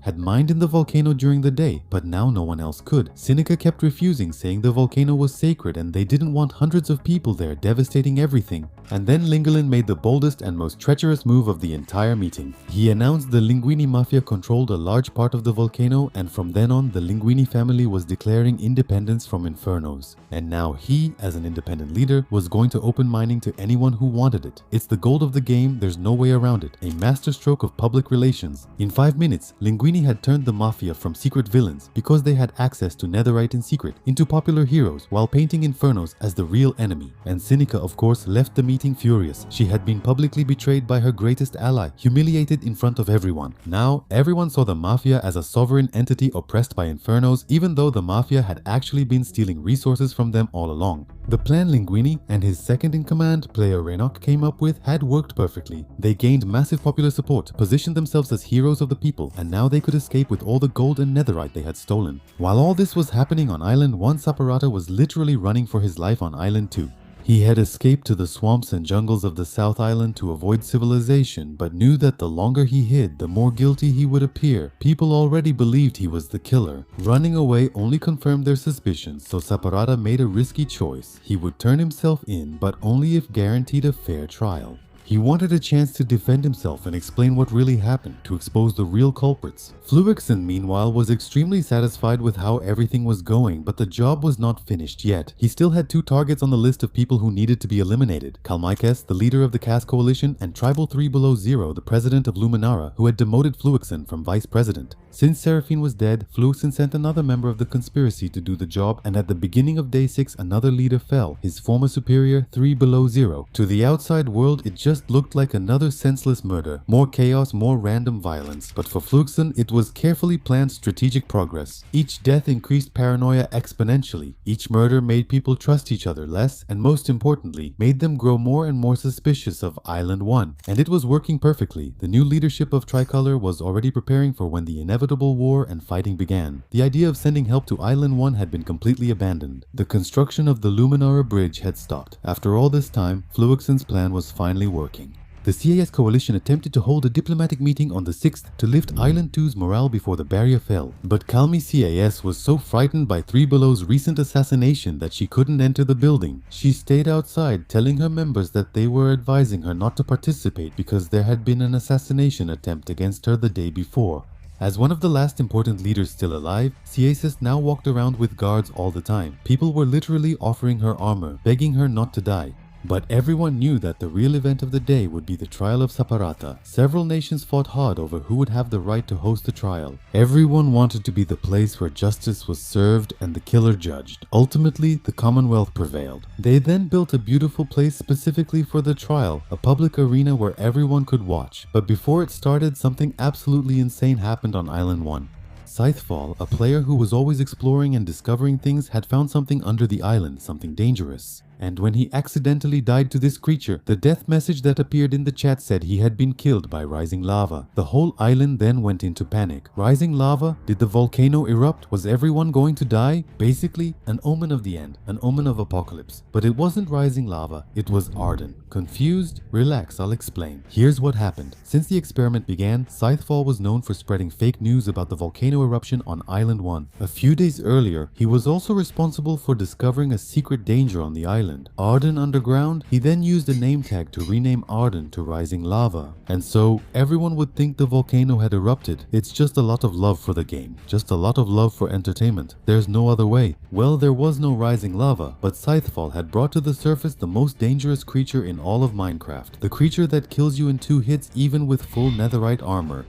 had mined in the volcano during the day, but now no one else could. Sinica kept refusing, saying the volcano was sacred and they didn't want hundreds of people there devastating everything. And then Lingulin made the boldest and most treacherous move of the entire meeting. He announced the Linguini Mafia controlled a large part of the volcano, and from then on the Linguini family was declaring independence from Infernos. And now he, as an independent leader, was going to open mining to anyone who wanted it. It's the gold of the game, there's no way around it. A masterstroke of public relations. In 5 minutes, Linguini had turned the Mafia from secret villains, because they had access to netherite in secret, into popular heroes while painting Infernos as the real enemy. And Sinica, of course, left the meeting furious. She had been publicly betrayed by her greatest ally, humiliated in front of everyone. Now, everyone saw the Mafia as a sovereign entity oppressed by Infernos, even though the Mafia had actually been stealing resources from them all along. The plan Linguini and his second-in-command, player Renok, came up with had worked perfectly. They gained massive popular support, positioned themselves as heroes of the people, and now they could escape with all the gold and netherite they had stolen. While all this was happening on Island 1, Saparata was literally running for his life on Island 2. He had escaped to the swamps and jungles of the South Island to avoid civilization, but knew that the longer he hid, the more guilty he would appear. People already believed he was the killer. Running away only confirmed their suspicions, so Saparata made a risky choice. He would turn himself in, but only if guaranteed a fair trial. He wanted a chance to defend himself and explain what really happened, to expose the real culprits. Fluixen, meanwhile, was extremely satisfied with how everything was going, but the job was not finished yet. He still had 2 targets on the list of people who needed to be eliminated. Kalmaikes, the leader of the Caste Coalition, and Tribal 3 Below Zero, the president of Luminara, who had demoted Fluixen from vice president. Since Seraphine was dead, Fluixen sent another member of the conspiracy to do the job, and at the beginning of Day 6, another leader fell, his former superior, 3 Below Zero. To the outside world, it just looked like another senseless murder. More chaos, more random violence. But for Fluixen, it was carefully planned strategic progress. Each death increased paranoia exponentially. Each murder made people trust each other less, and most importantly, made them grow more and more suspicious of Island 1. And it was working perfectly. The new leadership of Tricolor was already preparing for when the inevitable war and fighting began. The idea of sending help to Island 1 had been completely abandoned. The construction of the Luminara Bridge had stopped. After all this time, Fluixen's plan was finally working. The CAS coalition attempted to hold a diplomatic meeting on the 6th to lift Island 2's morale before the barrier fell, but Calmi CAS was so frightened by 3 Below's recent assassination that she couldn't enter the building. She stayed outside, telling her members that they were advising her not to participate because there had been an assassination attempt against her the day before. As one of the last important leaders still alive, CAS now walked around with guards all the time. People were literally offering her armor, begging her not to die. But everyone knew that the real event of the day would be the trial of Saparata. Several nations fought hard over who would have the right to host the trial. Everyone wanted to be the place where justice was served and the killer judged. Ultimately, the Commonwealth prevailed. They then built a beautiful place specifically for the trial, a public arena where everyone could watch. But before it started, something absolutely insane happened on Island 1. Scythefall, a player who was always exploring and discovering things, had found something under the island, something dangerous. And when he accidentally died to this creature, the death message that appeared in the chat said he had been killed by rising lava. The whole island then went into panic. Rising lava? Did the volcano erupt? Was everyone going to die? Basically, an omen of the end, an omen of apocalypse. But it wasn't rising lava, it was Arden. Confused? Relax, I'll explain. Here's what happened. Since the experiment began, Scythefall was known for spreading fake news about the volcano eruption on Island 1. A few days earlier, he was also responsible for discovering a secret danger on the island. Arden Underground. He then used a name tag to rename Arden to Rising Lava. And so, everyone would think the volcano had erupted. It's just a lot of love for the game. Just a lot of love for entertainment. There's no other way. Well, there was no rising lava, but Scythefall had brought to the surface the most dangerous creature in all of Minecraft. The creature that kills you in 2 hits even with full netherite armor.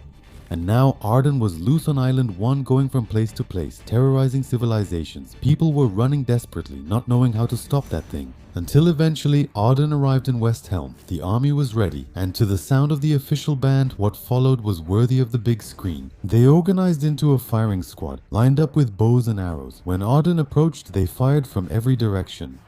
And now Arden was loose on Island 1, going from place to place, terrorizing civilizations. People were running desperately, not knowing how to stop that thing. Until eventually Arden arrived in West Helm. The army was ready, and to the sound of the official band, what followed was worthy of the big screen. They organized into a firing squad, lined up with bows and arrows. When Arden approached, they fired from every direction.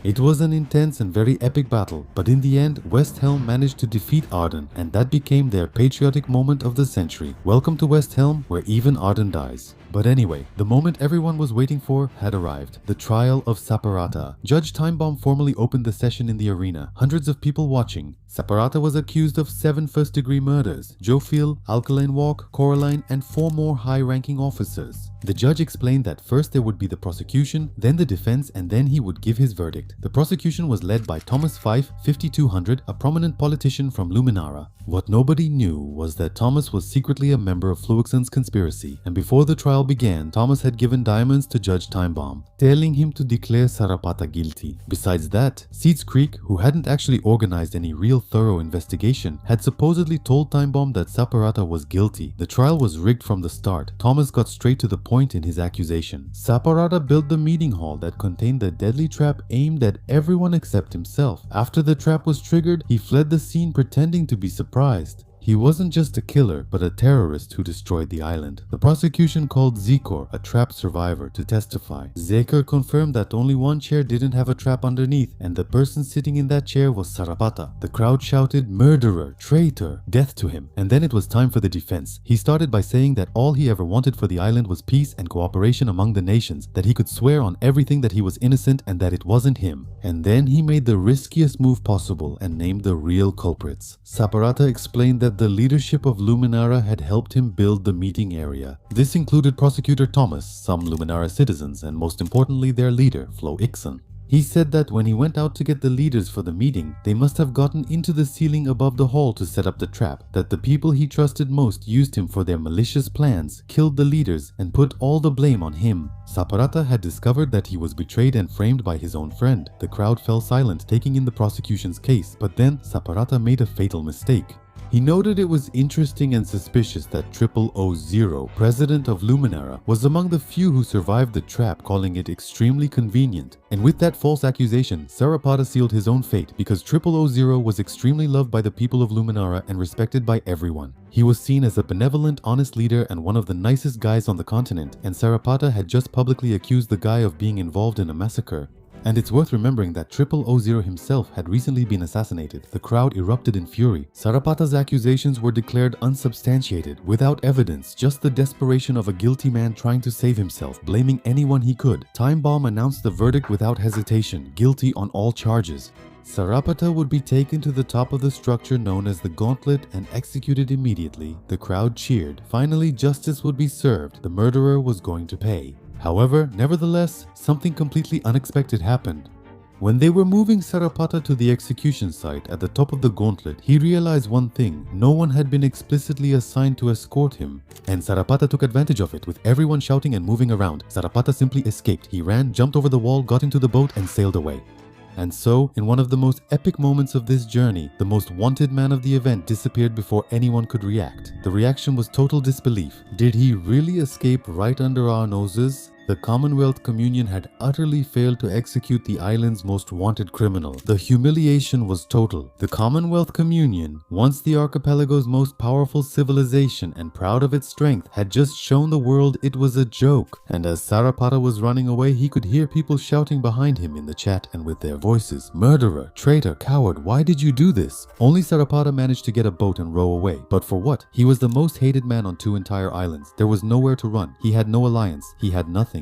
It was an intense and very epic battle, but in the end, West Helm managed to defeat Arden, and that became their patriotic moment of the century. Welcome to West Helm, where even Arden dies. But anyway, the moment everyone was waiting for had arrived. The trial of Saparata. Judge Timebomb formally opened the session in the arena. Hundreds of people watching. Saparata was accused of 7 first-degree murders. Jofil, Alkaline Walk, Coraline, and 4 more high-ranking officers. The judge explained that first there would be the prosecution, then the defense, and then he would give his verdict. The prosecution was led by Thomas Fife, 5200, a prominent politician from Luminara. What nobody knew was that Thomas was secretly a member of Fluixon's conspiracy, and before the trial began, Thomas had given diamonds to Judge Timebomb, telling him to declare Saparata guilty. Besides that, Seeds Creek, who hadn't actually organized any real thorough investigation, had supposedly told Timebomb that Saparata was guilty. The trial was rigged from the start. Thomas got straight to the point in his accusation. Saparata built the meeting hall that contained the deadly trap aimed at everyone except himself. After the trap was triggered, he fled the scene pretending to be surprised. He wasn't just a killer, but a terrorist who destroyed the island. The prosecution called Zekor, a trap survivor, to testify. Zekor confirmed that only one chair didn't have a trap underneath, and the person sitting in that chair was Saparata. The crowd shouted, "Murderer! Traitor! Death to him!" And then it was time for the defense. He started by saying that all he ever wanted for the island was peace and cooperation among the nations, that he could swear on everything that he was innocent and that it wasn't him. And then he made the riskiest move possible and named the real culprits. Saparata explained that the leadership of Luminara had helped him build the meeting area. This included Prosecutor Thomas, some Luminara citizens, and most importantly their leader, Fluixon. He said that when he went out to get the leaders for the meeting, they must have gotten into the ceiling above the hall to set up the trap, that the people he trusted most used him for their malicious plans, killed the leaders, and put all the blame on him. Saparata had discovered that he was betrayed and framed by his own friend. The crowd fell silent, taking in the prosecution's case, but then Saparata made a fatal mistake. He noted it was interesting and suspicious that 0000, president of Luminara, was among the few who survived the trap, calling it extremely convenient. And with that false accusation, Saparata sealed his own fate because 0000 was extremely loved by the people of Luminara and respected by everyone. He was seen as a benevolent, honest leader and one of the nicest guys on the continent, and Saparata had just publicly accused the guy of being involved in a massacre. And it's worth remembering that 0000 himself had recently been assassinated. The crowd erupted in fury. Saparata's accusations were declared unsubstantiated, without evidence, just the desperation of a guilty man trying to save himself, blaming anyone he could. Timebomb announced the verdict without hesitation, guilty on all charges. Saparata would be taken to the top of the structure known as the Gauntlet and executed immediately. The crowd cheered. Finally, justice would be served. The murderer was going to pay. However, nevertheless, something completely unexpected happened. When they were moving Saparata to the execution site at the top of the gauntlet, he realized one thing: no one had been explicitly assigned to escort him. And Saparata took advantage of it, with everyone shouting and moving around. Saparata simply escaped. He ran, jumped over the wall, got into the boat, and sailed away. And so, in one of the most epic moments of this journey, the most wanted man of the event disappeared before anyone could react. The reaction was total disbelief. Did he really escape right under our noses? The Commonwealth Communion had utterly failed to execute the island's most wanted criminal. The humiliation was total. The Commonwealth Communion, once the archipelago's most powerful civilization and proud of its strength, had just shown the world it was a joke. And as Saparata was running away, he could hear people shouting behind him in the chat and with their voices, "Murderer, traitor, coward, why did you do this?" Only Saparata managed to get a boat and row away. But for what? He was the most hated man on 2 entire islands. There was nowhere to run. He had no alliance. He had nothing.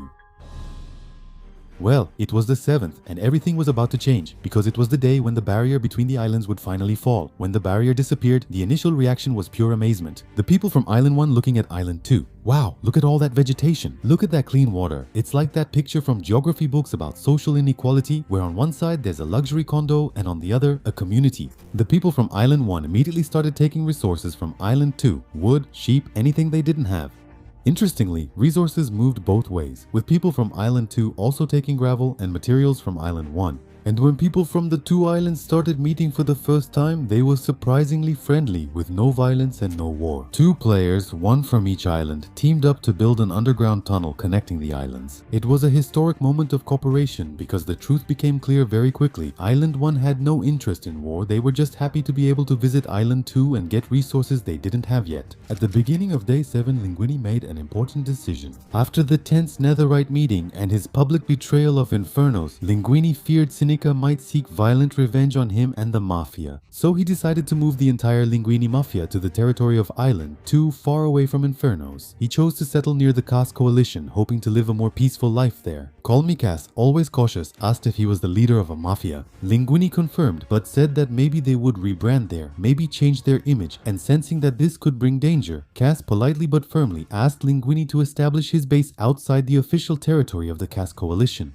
Well, it was the 7th, and everything was about to change, because it was the day when the barrier between the islands would finally fall. When the barrier disappeared, the initial reaction was pure amazement. The people from Island 1 looking at Island 2. Wow, look at all that vegetation. Look at that clean water. It's like that picture from geography books about social inequality, where on one side there's a luxury condo and on the other, a community. The people from Island 1 immediately started taking resources from Island 2, wood, sheep, anything they didn't have. Interestingly, resources moved both ways, with people from Island 2 also taking gravel and materials from Island 1. And when people from the 2 islands started meeting for the first time, they were surprisingly friendly, with no violence and no war. 2 players, 1 from each island, teamed up to build an underground tunnel connecting the islands. It was a historic moment of cooperation because the truth became clear very quickly. Island 1 had no interest in war, they were just happy to be able to visit Island 2 and get resources they didn't have yet. At the beginning of day 7, Linguini made an important decision. After the tense Netherite meeting and his public betrayal of Infernos, Linguini feared Sinica might seek violent revenge on him and the Mafia. So he decided to move the entire Linguini Mafia to the territory of Island 2, far away from Infernos. He chose to settle near the Cass Coalition, hoping to live a more peaceful life there. Call Me Cass, always cautious, asked if he was the leader of a mafia. Linguini confirmed, but said that maybe they would rebrand there, maybe change their image, and sensing that this could bring danger, Cass politely but firmly asked Linguini to establish his base outside the official territory of the Cass Coalition.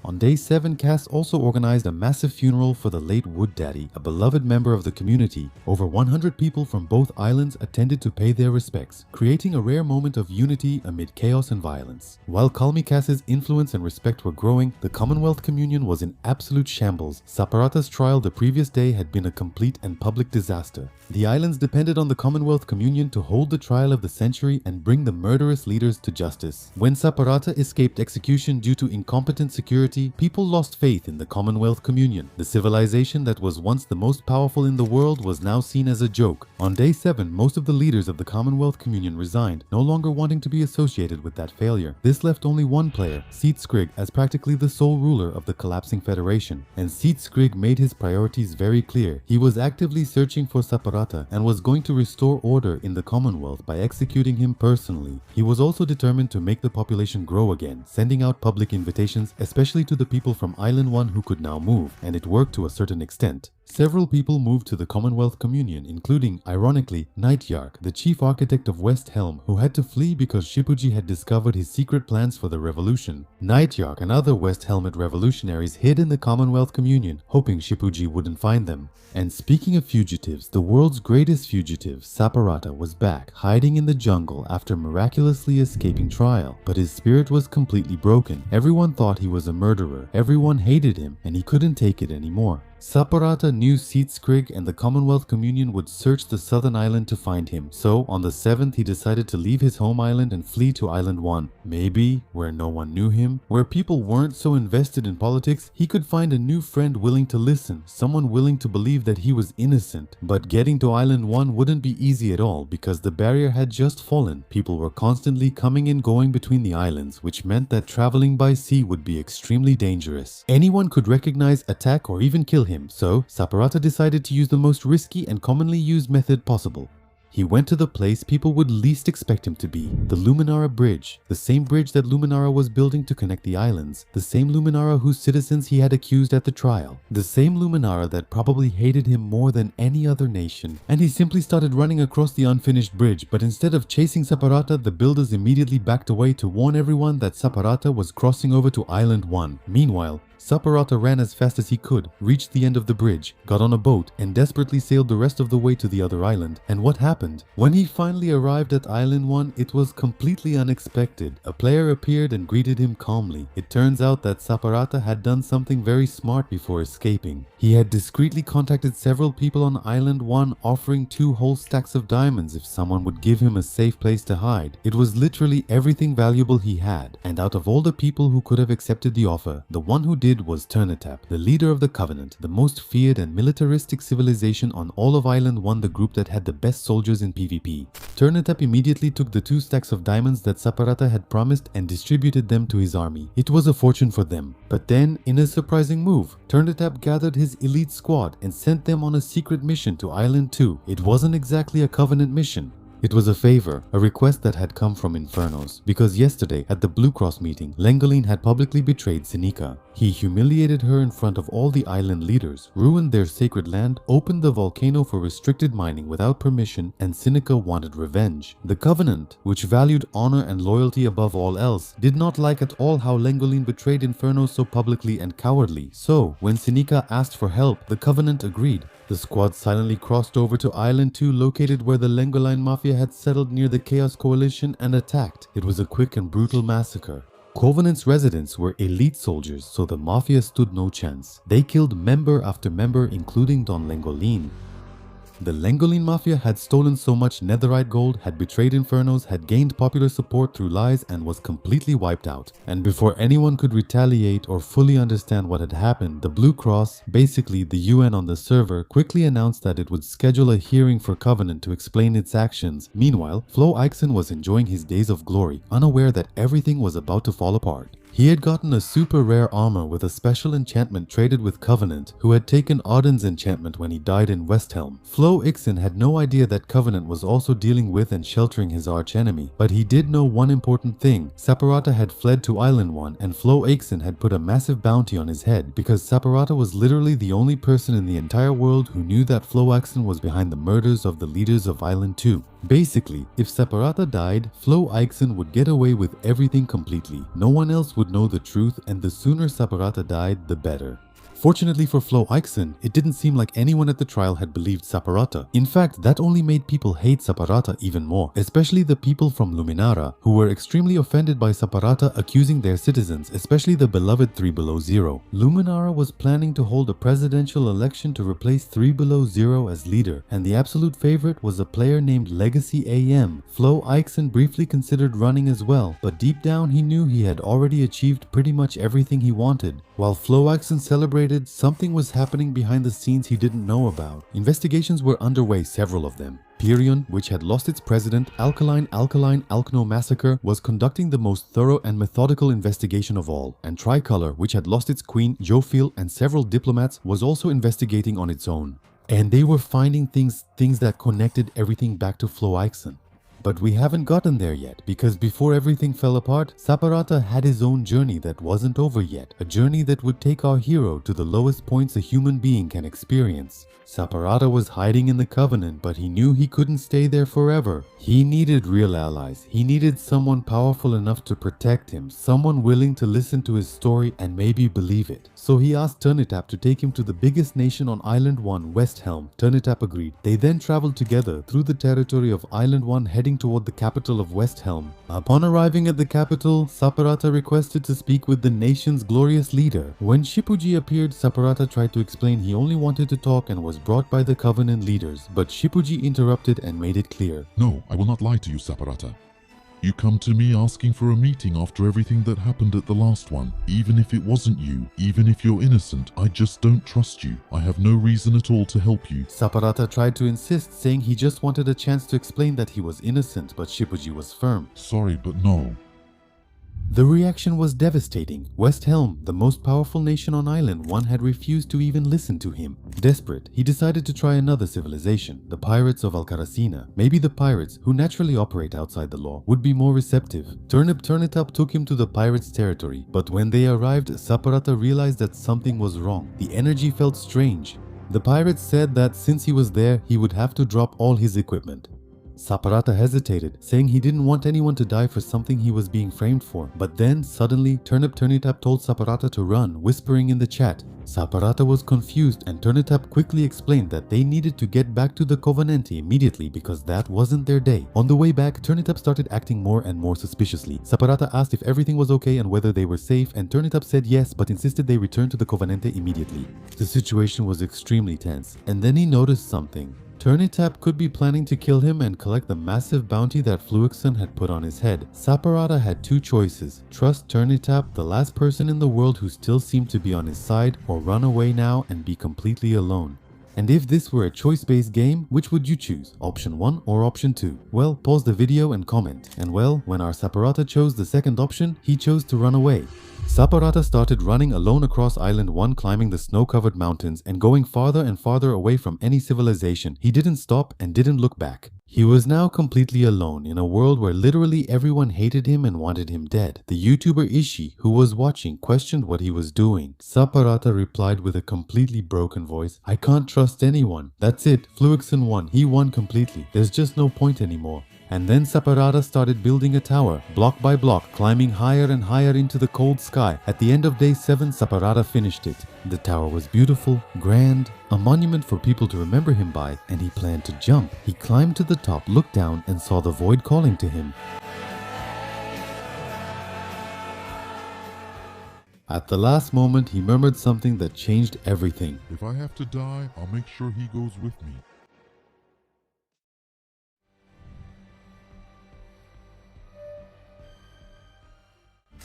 On day 7, Cass also organized a massive funeral for the late Wood Daddy, a beloved member of the community. Over 100 people from both islands attended to pay their respects, creating a rare moment of unity amid chaos and violence. While Call Me Cass's influence and respect were growing, the Commonwealth Communion was in absolute shambles. Saparata's trial the previous day had been a complete and public disaster. The islands depended on the Commonwealth Communion to hold the trial of the century and bring the murderous leaders to justice. When Saparata escaped execution due to incompetent security, people lost faith in the Commonwealth Communion. The civilization that was once the most powerful in the world was now seen as a joke. On day 7, most of the leaders of the Commonwealth Communion resigned, no longer wanting to be associated with that failure. This left only one player, Seat Skrigg, as practically the sole ruler of the collapsing federation. And Seat Skrigg made his priorities very clear. He was actively searching for Saparata and was going to restore order in the Commonwealth by executing him personally. He was also determined to make the population grow again, sending out public invitations, especially to the people from Island 1 who could now move, and it worked to a certain extent. Several people moved to the Commonwealth Communion, including, ironically, Nightyark, the chief architect of West Helm, who had to flee because Shipuji had discovered his secret plans for the revolution. Nightyark and other West Helmet revolutionaries hid in the Commonwealth Communion, hoping Shipuji wouldn't find them. And speaking of fugitives, the world's greatest fugitive, Saparata, was back, hiding in the jungle after miraculously escaping trial. But his spirit was completely broken. Everyone thought he was a murderer, everyone hated him, and he couldn't take it anymore. Saparata knew Seat Skrigg and the Commonwealth Communion would search the southern island to find him, so on the 7th he decided to leave his home island and flee to Island 1. Maybe, where no one knew him, where people weren't so invested in politics, he could find a new friend willing to listen, someone willing to believe that he was innocent. But getting to Island 1 wouldn't be easy at all because the barrier had just fallen. People were constantly coming and going between the islands, which meant that traveling by sea would be extremely dangerous. Anyone could recognize, attack, or even kill him, so Saparata decided to use the most risky and commonly used method possible. He went to the place people would least expect him to be, the Luminara Bridge, the same bridge that Luminara was building to connect the islands, the same Luminara whose citizens he had accused at the trial, the same Luminara that probably hated him more than any other nation. And he simply started running across the unfinished bridge, but instead of chasing Saparata, the builders immediately backed away to warn everyone that Saparata was crossing over to Island 1. Meanwhile, Saparata ran as fast as he could, reached the end of the bridge, got on a boat, and desperately sailed the rest of the way to the other island. And what happened? When he finally arrived at Island 1, it was completely unexpected. A player appeared and greeted him calmly. It turns out that Saparata had done something very smart before escaping. He had discreetly contacted several people on Island 1, offering 2 whole stacks of diamonds if someone would give him a safe place to hide. It was literally everything valuable he had, and out of all the people who could have accepted the offer, the one who did was Turnitap, the leader of the Covenant, the most feared and militaristic civilization on all of Island 1, the group that had the best soldiers in PvP. Turnitap immediately took the 2 stacks of diamonds that Saparata had promised and distributed them to his army. It was a fortune for them. But then, in a surprising move, Turnitap gathered his elite squad and sent them on a secret mission to Island 2. It wasn't exactly a Covenant mission. It was a favor, a request that had come from Infernos, because yesterday at the Blue Cross meeting, Lengoline had publicly betrayed Seneca. He humiliated her in front of all the island leaders, ruined their sacred land, opened the volcano for restricted mining without permission, and Seneca wanted revenge. The Covenant, which valued honor and loyalty above all else, did not like at all how Lengoline betrayed Infernos so publicly and cowardly. So, when Seneca asked for help, the Covenant agreed. The squad silently crossed over to Island 2, located where the Lengoline Mafia had settled near the Chaos Coalition, and attacked. It was a quick and brutal massacre. Covenant's residents were elite soldiers, so the Mafia stood no chance. They killed member after member, including Don Lengoline. The Lengoline Mafia had stolen so much netherite gold, had betrayed Infernos, had gained popular support through lies, and was completely wiped out. And before anyone could retaliate or fully understand what had happened, the Blue Cross, basically the UN on the server, quickly announced that it would schedule a hearing for Covenant to explain its actions. Meanwhile, Flo Ixon was enjoying his days of glory, unaware that everything was about to fall apart. He had gotten a super rare armor with a special enchantment traded with Covenant, who had taken Auden's enchantment when he died in Westhelm. Flo Ixon had no idea that Covenant was also dealing with and sheltering his archenemy, but he did know one important thing. Saparata had fled to Island 1, and Flo Ixon had put a massive bounty on his head, because Saparata was literally the only person in the entire world who knew that Flo Ixon was behind the murders of the leaders of Island 2. Basically, if Saparata died, Flo Ixon would get away with everything completely. No one else would know the truth, and the sooner Saparata died, the better. Fortunately for Flo Ixon, it didn't seem like anyone at the trial had believed Saparata. In fact, that only made people hate Saparata even more, especially the people from Luminara, who were extremely offended by Saparata accusing their citizens, especially the beloved 3 Below Zero. Luminara was planning to hold a presidential election to replace 3 Below Zero as leader, and the absolute favorite was a player named Legacy AM. Flo Ixon briefly considered running as well, but deep down he knew he had already achieved pretty much everything he wanted. While Flo Ixon celebrated, something was happening behind the scenes he didn't know about. Investigations were underway, several of them. Pyrion, which had lost its president, Alkno Massacre, was conducting the most thorough and methodical investigation of all, and Tricolor, which had lost its queen, Jofil, and several diplomats, was also investigating on its own. And they were finding things that connected everything back to Flo Ixon. But we haven't gotten there yet, because before everything fell apart, Saparata had his own journey that wasn't over yet, a journey that would take our hero to the lowest points a human being can experience. Saparata was hiding in the Covenant, but he knew he couldn't stay there forever. He needed real allies. He needed someone powerful enough to protect him, someone willing to listen to his story and maybe believe it. So he asked Turnitap to take him to the biggest nation on Island 1, Westhelm. Turnitap agreed. They then traveled together through the territory of Island 1, heading toward the capital of Westhelm. Upon arriving at the capital, Saparata requested to speak with the nation's glorious leader. When Shippuji appeared, Saparata tried to explain he only wanted to talk and was brought by the Covenant leaders, but Shippuji interrupted and made it clear. No, I will not lie to you, Saparata. You come to me asking for a meeting after everything that happened at the last one. Even if it wasn't you, even if you're innocent, I just don't trust you. I have no reason at all to help you. Saparata tried to insist, saying he just wanted a chance to explain that he was innocent, but Shippuji was firm. Sorry, but no. The reaction was devastating. West Helm, the most powerful nation on Island 1, had refused to even listen to him. Desperate, he decided to try another civilization, the pirates of Alcaracina. Maybe the pirates, who naturally operate outside the law, would be more receptive. Turnip Turnitup took him to the pirates' territory, but when they arrived, Saparata realized that something was wrong. The energy felt strange. The pirates said that since he was there, he would have to drop all his equipment. Saparata hesitated, saying he didn't want anyone to die for something he was being framed for. But then, suddenly, Turnip Turnitup told Saparata to run, whispering in the chat. Saparata was confused, and Turnitup quickly explained that they needed to get back to the Covenante immediately because that wasn't their day. On the way back, Turnitup started acting more and more suspiciously. Saparata asked if everything was okay and whether they were safe, and Turnitup said yes, but insisted they return to the Covenante immediately. The situation was extremely tense, and then he noticed something. Turnitup could be planning to kill him and collect the massive bounty that Fluixon had put on his head. Saparata had two choices: trust Turnitup, the last person in the world who still seemed to be on his side, or run away now and be completely alone. And if this were a choice-based game, which would you choose? Option 1 or option 2? Well, pause the video and comment. And well, when our Saparata chose the second option, he chose to run away. Saparata started running alone across Island 1, climbing the snow-covered mountains and going farther and farther away from any civilization. He didn't stop and didn't look back. He was now completely alone in a world where literally everyone hated him and wanted him dead. The YouTuber Ishi, who was watching, questioned what he was doing. Saparata replied with a completely broken voice, "I can't trust anyone. That's it. Fluixon won. He won completely. There's just no point anymore." And then Saparata started building a tower, block by block, climbing higher and higher into the cold sky. At the end of day 7, Saparata finished it. The tower was beautiful, grand, a monument for people to remember him by, and he planned to jump. He climbed to the top, looked down, and saw the void calling to him. At the last moment, he murmured something that changed everything. If I have to die, I'll make sure he goes with me.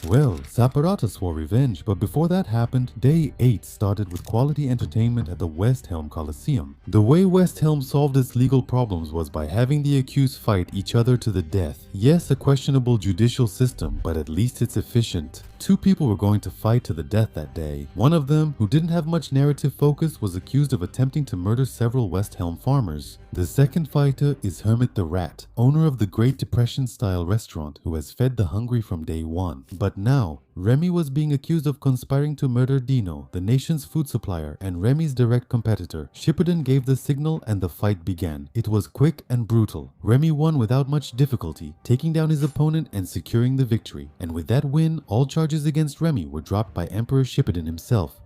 Well, Saparata swore revenge, but before that happened, Day 8 started with quality entertainment at the West Helm Coliseum. The way West Helm solved its legal problems was by having the accused fight each other to the death. Yes, a questionable judicial system, but at least it's efficient. Two people were going to fight to the death that day. One of them, who didn't have much narrative focus, was accused of attempting to murder several West Helm farmers. The second fighter is Hermit the Rat, owner of the Great Depression-style restaurant, who has fed the hungry from day one. But now, Remy was being accused of conspiring to murder Dino, the nation's food supplier and Remy's direct competitor. Shippuden gave the signal and the fight began. It was quick and brutal. Remy won without much difficulty, taking down his opponent and securing the victory. And with that win, all charges against Remy were dropped by Emperor Shippuden himself.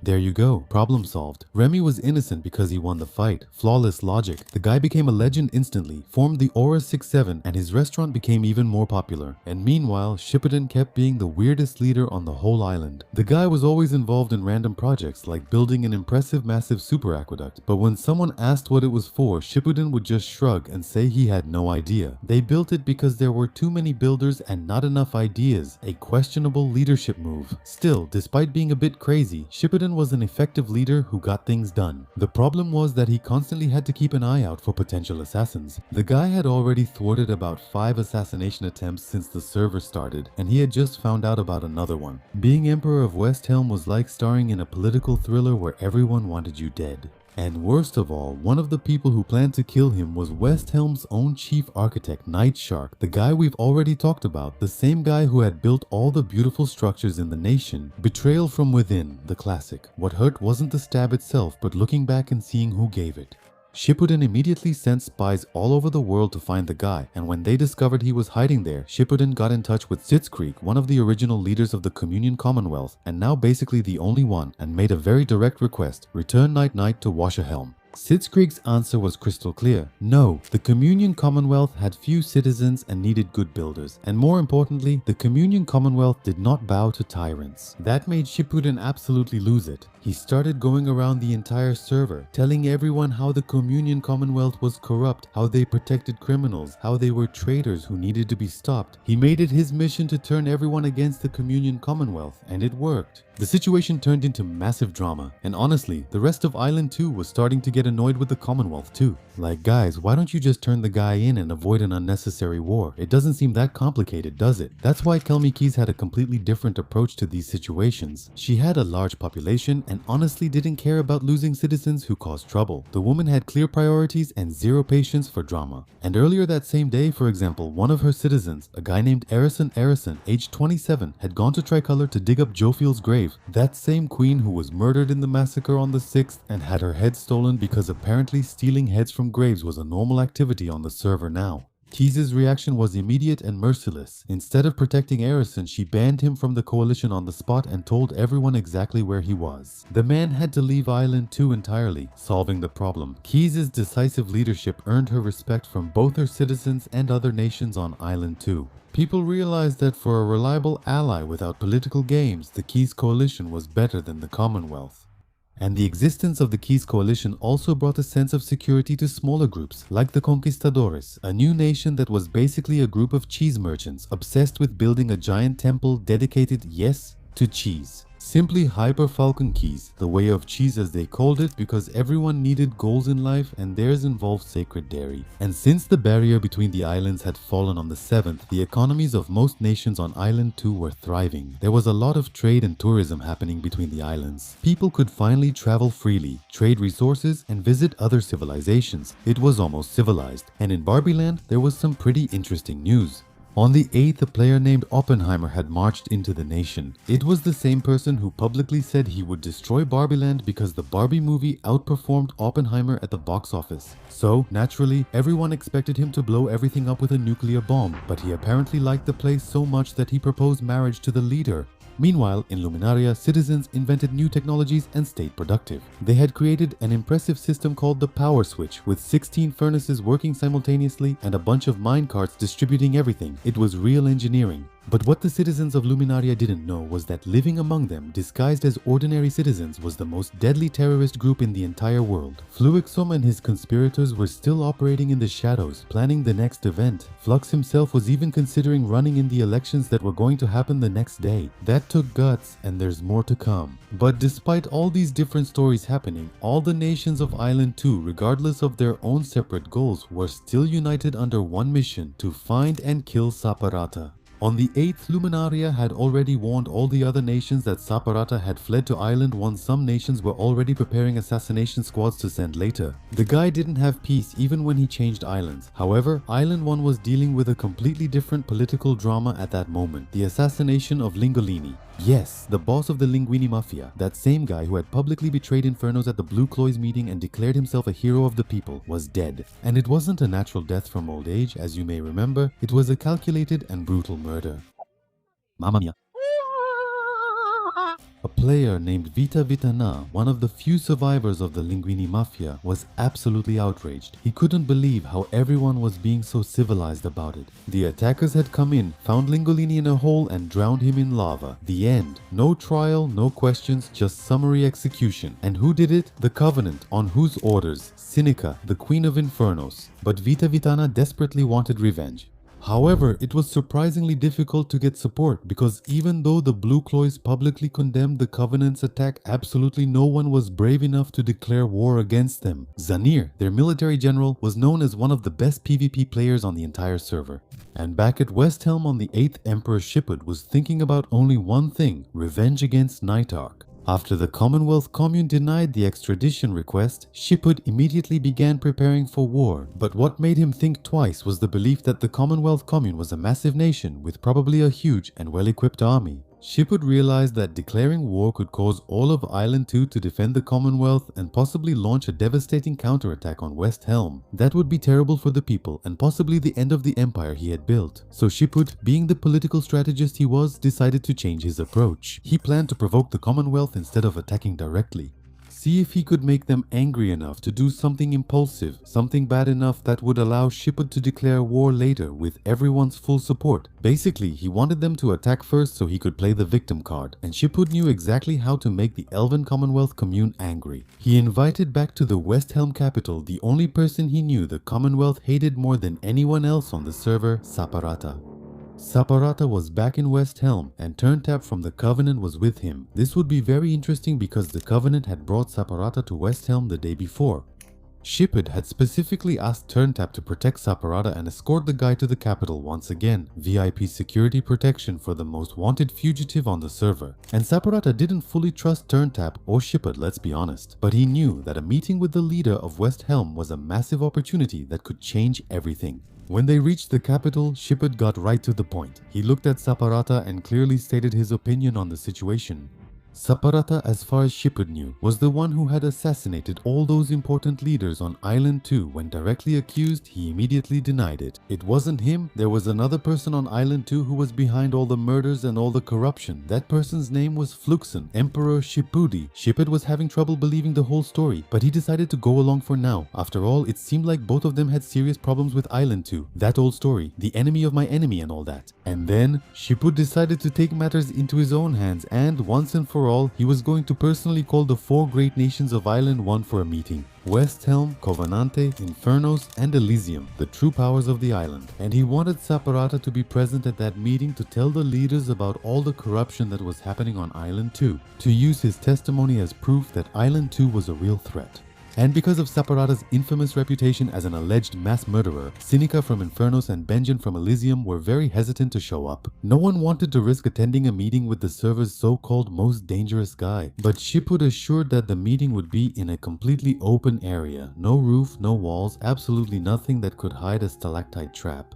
There you go, problem solved. Remy was innocent because he won the fight. Flawless logic. The guy became a legend instantly, formed the Aura 6-7, and his restaurant became even more popular. And meanwhile, Shippuden kept being the weirdest leader on the whole island. The guy was always involved in random projects like building an impressive massive super aqueduct, but when someone asked what it was for, Shippuden would just shrug and say he had no idea. They built it because there were too many builders and not enough ideas, a questionable leadership move. Still, despite being a bit crazy, Shippuden was an effective leader who got things done. The problem was that he constantly had to keep an eye out for potential assassins. The guy had already thwarted about 5 assassination attempts since the server started, and he had just found out about another one. Being Emperor of West Helm was like starring in a political thriller where everyone wanted you dead. And worst of all, one of the people who planned to kill him was West Helm's own chief architect, Night Shark, the guy we've already talked about, the same guy who had built all the beautiful structures in the nation. Betrayal from Within, the classic. What hurt wasn't the stab itself, but looking back and seeing who gave it. Shippuden immediately sent spies all over the world to find the guy, and when they discovered he was hiding there, Shippuden got in touch with Sitzkrieg, one of the original leaders of the Communion Commonwealth, and now basically the only one, and made a very direct request: return Night Knight to Washahelm. Sitzkrieg's answer was crystal clear. No, the Communion Commonwealth had few citizens and needed good builders. And more importantly, the Communion Commonwealth did not bow to tyrants. That made Shippuden absolutely lose it. He started going around the entire server, telling everyone how the Communion Commonwealth was corrupt, how they protected criminals, how they were traitors who needed to be stopped. He made it his mission to turn everyone against the Communion Commonwealth, and it worked. The situation turned into massive drama, and honestly, the rest of Island 2 was starting to get annoyed with the Commonwealth too. Like, guys, why don't you just turn the guy in and avoid an unnecessary war? It doesn't seem that complicated, does it? That's why Kelmi Keys had a completely different approach to these situations. She had a large population and honestly didn't care about losing citizens who caused trouble. The woman had clear priorities and zero patience for drama. And earlier that same day, for example, one of her citizens, a guy named Arison, aged 27, had gone to Tricolor to dig up Jophiel's grave, that same queen who was murdered in the massacre on the 6th and had her head stolen because apparently stealing heads from graves was a normal activity on the server now. Keys' reaction was immediate and merciless. Instead of protecting Arison, she banned him from the coalition on the spot and told everyone exactly where he was. The man had to leave Island 2 entirely, solving the problem. Keys' decisive leadership earned her respect from both her citizens and other nations on Island 2. People realized that for a reliable ally without political games, the Keys coalition was better than the Commonwealth. And the existence of the Keys coalition also brought a sense of security to smaller groups, like the Conquistadores, a new nation that was basically a group of cheese merchants obsessed with building a giant temple dedicated, yes, to cheese. Simply Hyper Falcon Keys, the way of cheese as they called it, because everyone needed goals in life and theirs involved sacred dairy. And since the barrier between the islands had fallen on the 7th, the economies of most nations on Island 2 were thriving. There was a lot of trade and tourism happening between the islands. People could finally travel freely, trade resources, and visit other civilizations. It was almost civilized. And in Barbieland, there was some pretty interesting news. On the 8th, a player named Oppenheimer had marched into the nation. It was the same person who publicly said he would destroy Barbieland because the Barbie movie outperformed Oppenheimer at the box office. So, naturally, everyone expected him to blow everything up with a nuclear bomb, but he apparently liked the place so much that he proposed marriage to the leader. Meanwhile, in Luminaria, citizens invented new technologies and stayed productive. They had created an impressive system called the Power Switch, with 16 furnaces working simultaneously and a bunch of minecarts distributing everything. It was real engineering. But what the citizens of Luminaria didn't know was that living among them, disguised as ordinary citizens, was the most deadly terrorist group in the entire world. Fluixum and his conspirators were still operating in the shadows, planning the next event. Flux himself was even considering running in the elections that were going to happen the next day. That took guts, and there's more to come. But despite all these different stories happening, all the nations of Island 2, regardless of their own separate goals, were still united under one mission: to find and kill Saparata. On the 8th, Luminaria had already warned all the other nations that Saparata had fled to Island 1. Some nations were already preparing assassination squads to send later. The guy didn't have peace even when he changed islands. However, Island 1 was dealing with a completely different political drama at that moment: the assassination of Lingolini. Yes, the boss of the Linguini Mafia, that same guy who had publicly betrayed Infernos at the Blue Cloys meeting and declared himself a hero of the people, was dead. And it wasn't a natural death from old age, as you may remember. It was a calculated and brutal murder. Mamma mia. A player named Vita Vitana, one of the few survivors of the Linguini Mafia, was absolutely outraged. He couldn't believe how everyone was being so civilized about it. The attackers had come in, found Lingolini in a hole and drowned him in lava. The end. No trial, no questions, just summary execution. And who did it? The Covenant, on whose orders? Sinica, the Queen of Infernos. But Vita Vitana desperately wanted revenge. However, it was surprisingly difficult to get support because even though the Blue Cloys publicly condemned the Covenant's attack, absolutely no one was brave enough to declare war against them. Zanir, their military general, was known as one of the best PvP players on the entire server. And back at West Helm on the 8th, Emperor Shipud was thinking about only one thing: revenge against Night Ark. After the Commonwealth Commune denied the extradition request, Shipud immediately began preparing for war. But what made him think twice was the belief that the Commonwealth Commune was a massive nation with probably a huge and well-equipped army. Shipud realized that declaring war could cause all of Island 2 to defend the Commonwealth and possibly launch a devastating counterattack on West Helm. That would be terrible for the people and possibly the end of the empire he had built. So Shipud, being the political strategist he was, decided to change his approach. He planned to provoke the Commonwealth instead of attacking directly. See if he could make them angry enough to do something impulsive, something bad enough that would allow Shipud to declare war later with everyone's full support. Basically, he wanted them to attack first so he could play the victim card, and Shipud knew exactly how to make the Elven Commonwealth Commune angry. He invited back to the West Helm capital the only person he knew the Commonwealth hated more than anyone else on the server, Saparata. Saparata was back in West Helm and Turntap from the Covenant was with him. This would be very interesting because the Covenant had brought Saparata to West Helm the day before. Shepard had specifically asked Turntap to protect Saparata and escort the guy to the capital once again, VIP security protection for the most wanted fugitive on the server. And Saparata didn't fully trust Turntap or Shepard, let's be honest, but he knew that a meeting with the leader of West Helm was a massive opportunity that could change everything. When they reached the capital, Shepard got right to the point. He looked at Saparata and clearly stated his opinion on the situation. Saparata, as far as Shepard knew, was the one who had assassinated all those important leaders on Island 2. When directly accused, he immediately denied it. It wasn't him, there was another person on Island 2 who was behind all the murders and all the corruption. That person's name was Fluxon, Emperor Shipudi. Shepard was having trouble believing the whole story, but he decided to go along for now. After all, it seemed like both of them had serious problems with Island 2. That old story, the enemy of my enemy and all that. And then, Shepard decided to take matters into his own hands and, once and for all, he was going to personally call the 4 great nations of Island 1 for a meeting. West Helm, Covenante, Infernos, and Elysium, the true powers of the island. And he wanted Saparata to be present at that meeting to tell the leaders about all the corruption that was happening on Island 2, to use his testimony as proof that Island 2 was a real threat. And because of Saparata's infamous reputation as an alleged mass murderer, Seneca from Infernos and Benjen from Elysium were very hesitant to show up. No one wanted to risk attending a meeting with the server's so-called most dangerous guy. But Shepard assured that the meeting would be in a completely open area. No roof, no walls, absolutely nothing that could hide a stalactite trap.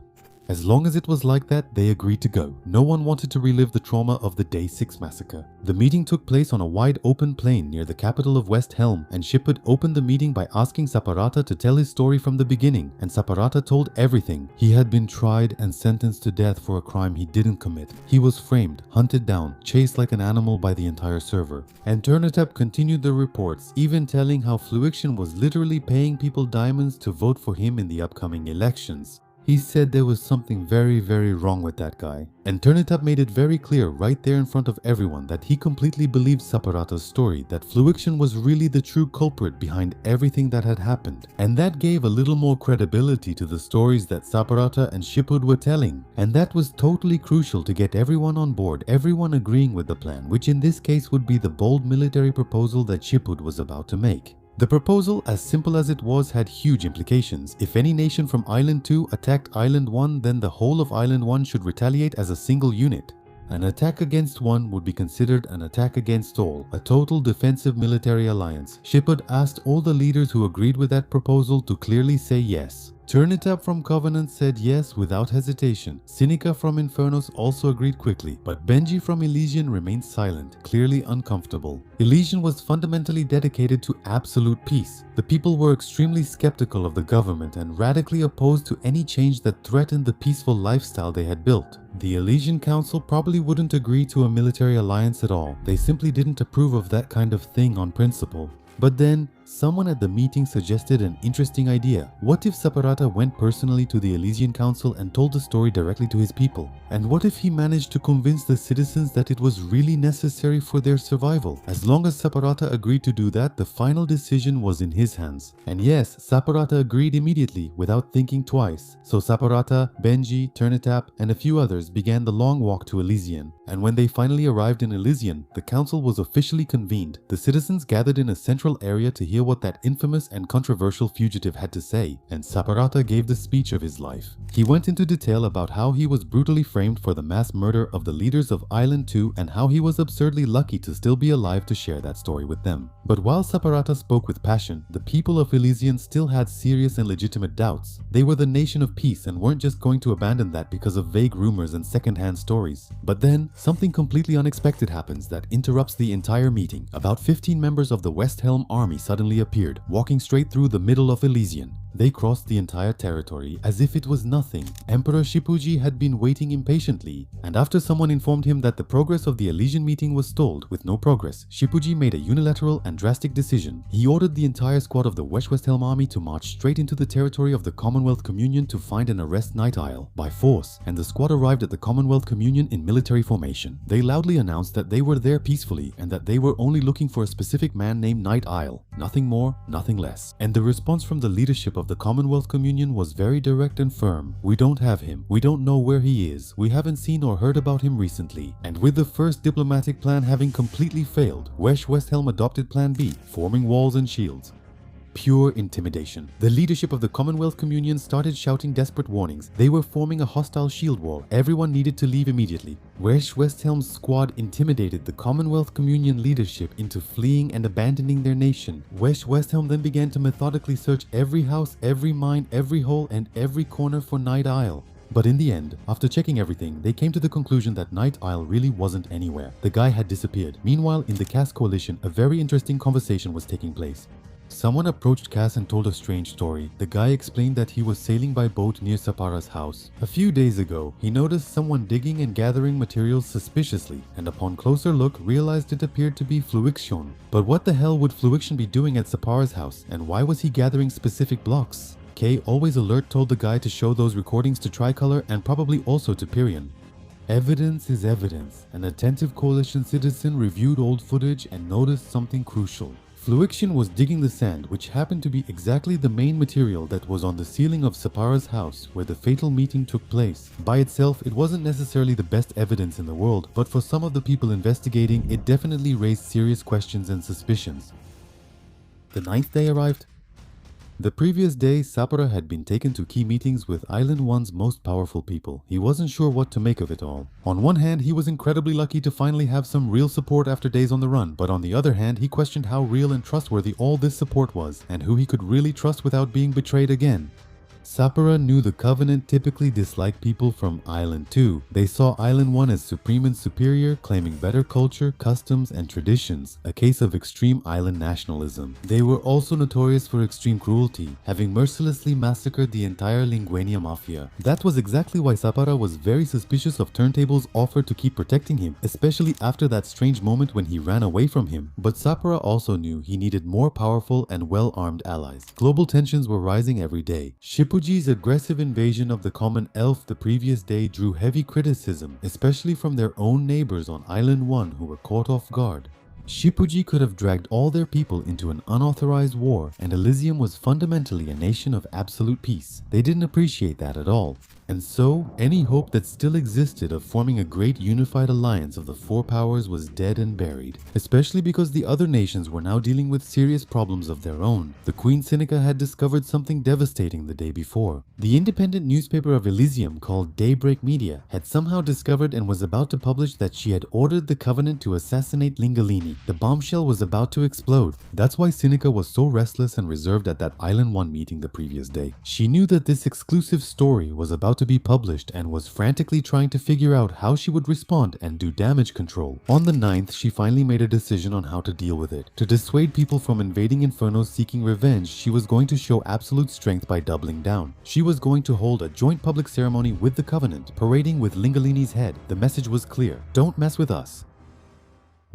As long as it was like that, they agreed to go. No one wanted to relive the trauma of the Day 6 massacre. The meeting took place on a wide open plain near the capital of West Helm, and Shepard opened the meeting by asking Saparata to tell his story from the beginning, and Saparata told everything. He had been tried and sentenced to death for a crime he didn't commit. He was framed, hunted down, chased like an animal by the entire server. And Turnitap continued the reports, even telling how Fluiction was literally paying people diamonds to vote for him in the upcoming elections. He said there was something very, very wrong with that guy. And Turnitap made it very clear right there in front of everyone that he completely believed Saparata's story, that Fluiction was really the true culprit behind everything that had happened. And that gave a little more credibility to the stories that Saparata and Shepard were telling. And that was totally crucial to get everyone on board, everyone agreeing with the plan, which in this case would be the bold military proposal that Shepard was about to make. The proposal, as simple as it was, had huge implications. If any nation from Island 2 attacked Island 1, then the whole of Island 1 should retaliate as a single unit. An attack against one would be considered an attack against all, a total defensive military alliance. Shepard asked all the leaders who agreed with that proposal to clearly say yes. Turnitap from Covenant said yes without hesitation. Seneca from Infernos also agreed quickly, but Benji from Elysian remained silent, clearly uncomfortable. Elysian was fundamentally dedicated to absolute peace. The people were extremely skeptical of the government and radically opposed to any change that threatened the peaceful lifestyle they had built. The Elysian Council probably wouldn't agree to a military alliance at all. They simply didn't approve of that kind of thing on principle. But then, someone at the meeting suggested an interesting idea. What if Saparata went personally to the Elysian Council and told the story directly to his people? And what if he managed to convince the citizens that it was really necessary for their survival? As long as Saparata agreed to do that, the final decision was in his hands. And yes, Saparata agreed immediately, without thinking twice. So Saparata, Benji, Turnitap, and a few others began the long walk to Elysian. And when they finally arrived in Elysian, the council was officially convened. The citizens gathered in a central area to hear what that infamous and controversial fugitive had to say, and Saparata gave the speech of his life. He went into detail about how he was brutally framed for the mass murder of the leaders of Island 2 and how he was absurdly lucky to still be alive to share that story with them. But while Saparata spoke with passion, the people of Elysian still had serious and legitimate doubts. They were the nation of peace and weren't just going to abandon that because of vague rumors and second-hand stories. But then, something completely unexpected happens that interrupts the entire meeting. About 15 members of the West Helm army suddenly appeared, walking straight through the middle of Elysian. They crossed the entire territory as if it was nothing. Emperor Shippuji had been waiting impatiently, and after someone informed him that the progress of the Elysian meeting was stalled with no progress, Shippuji made a unilateral and drastic decision. He ordered the entire squad of the West Helm army to march straight into the territory of the Commonwealth Communion to find and arrest Night Isle by force, and the squad arrived at the Commonwealth Communion in military formation. They loudly announced that they were there peacefully and that they were only looking for a specific man named Night Isle. Nothing more, nothing less. And the response from the leadership of of the Commonwealth Communion was very direct and firm. We don't have him. We don't know where he is. We haven't seen or heard about him recently. And with the first diplomatic plan having completely failed, Westhelm adopted Plan B, forming walls and shields. Pure intimidation. The leadership of the Commonwealth Communion started shouting desperate warnings. They were forming a hostile shield wall. Everyone needed to leave immediately. Westhelm's squad intimidated the Commonwealth Communion leadership into fleeing and abandoning their nation. Westhelm then began to methodically search every house, every mine, every hole, and every corner for Night Isle. But in the end, after checking everything, they came to the conclusion that Night Isle really wasn't anywhere. The guy had disappeared. Meanwhile, in the Cass Coalition, a very interesting conversation was taking place. Someone approached Cass and told a strange story. The guy explained that he was sailing by boat near Saparata's house. A few days ago, he noticed someone digging and gathering materials suspiciously, and upon closer look, realized it appeared to be Fluixion. But what the hell would Fluixion be doing at Saparata's house, and why was he gathering specific blocks? Kay, always alert, told the guy to show those recordings to Tricolor and probably also to Pyrion. Evidence is evidence. An attentive coalition citizen reviewed old footage and noticed something crucial. Fluixion was digging the sand, which happened to be exactly the main material that was on the ceiling of Saparata's house where the fatal meeting took place. By itself, it wasn't necessarily the best evidence in the world, but for some of the people investigating, it definitely raised serious questions and suspicions. The 9th day arrived. The previous day, Saparata had been taken to key meetings with Island 1's most powerful people. He wasn't sure what to make of it all. On one hand, he was incredibly lucky to finally have some real support after days on the run, but on the other hand, he questioned how real and trustworthy all this support was, and who he could really trust without being betrayed again. Saparata knew the Covenant typically disliked people from Island 2. They saw Island 1 as supreme and superior, claiming better culture, customs, and traditions, a case of extreme island nationalism. They were also notorious for extreme cruelty, having mercilessly massacred the entire Linguania Mafia. That was exactly why Saparata was very suspicious of Turntable's offer to keep protecting him, especially after that strange moment when he ran away from him. But Saparata also knew he needed more powerful and well-armed allies. Global tensions were rising every day. Shippuji's aggressive invasion of the Common Elf the previous day drew heavy criticism, especially from their own neighbors on Island 1 who were caught off guard. Shippuji could have dragged all their people into an unauthorized war, and Elysium was fundamentally a nation of absolute peace. They didn't appreciate that at all. And so, any hope that still existed of forming a great unified alliance of the four powers was dead and buried, especially because the other nations were now dealing with serious problems of their own. The Queen Sinica had discovered something devastating the day before. The independent newspaper of Elysium, called Daybreak Media, had somehow discovered and was about to publish that she had ordered the Covenant to assassinate Lingolini. The bombshell was about to explode. That's why Sinica was so restless and reserved at that Island 1 meeting the previous day. She knew that this exclusive story was about to be published and was frantically trying to figure out how she would respond and do damage control. On the 9th, she finally made a decision on how to deal with it. To dissuade people from invading Inferno seeking revenge, she was going to show absolute strength by doubling down. She was going to hold a joint public ceremony with the Covenant, parading with Lingolini's head. The message was clear: don't mess with us.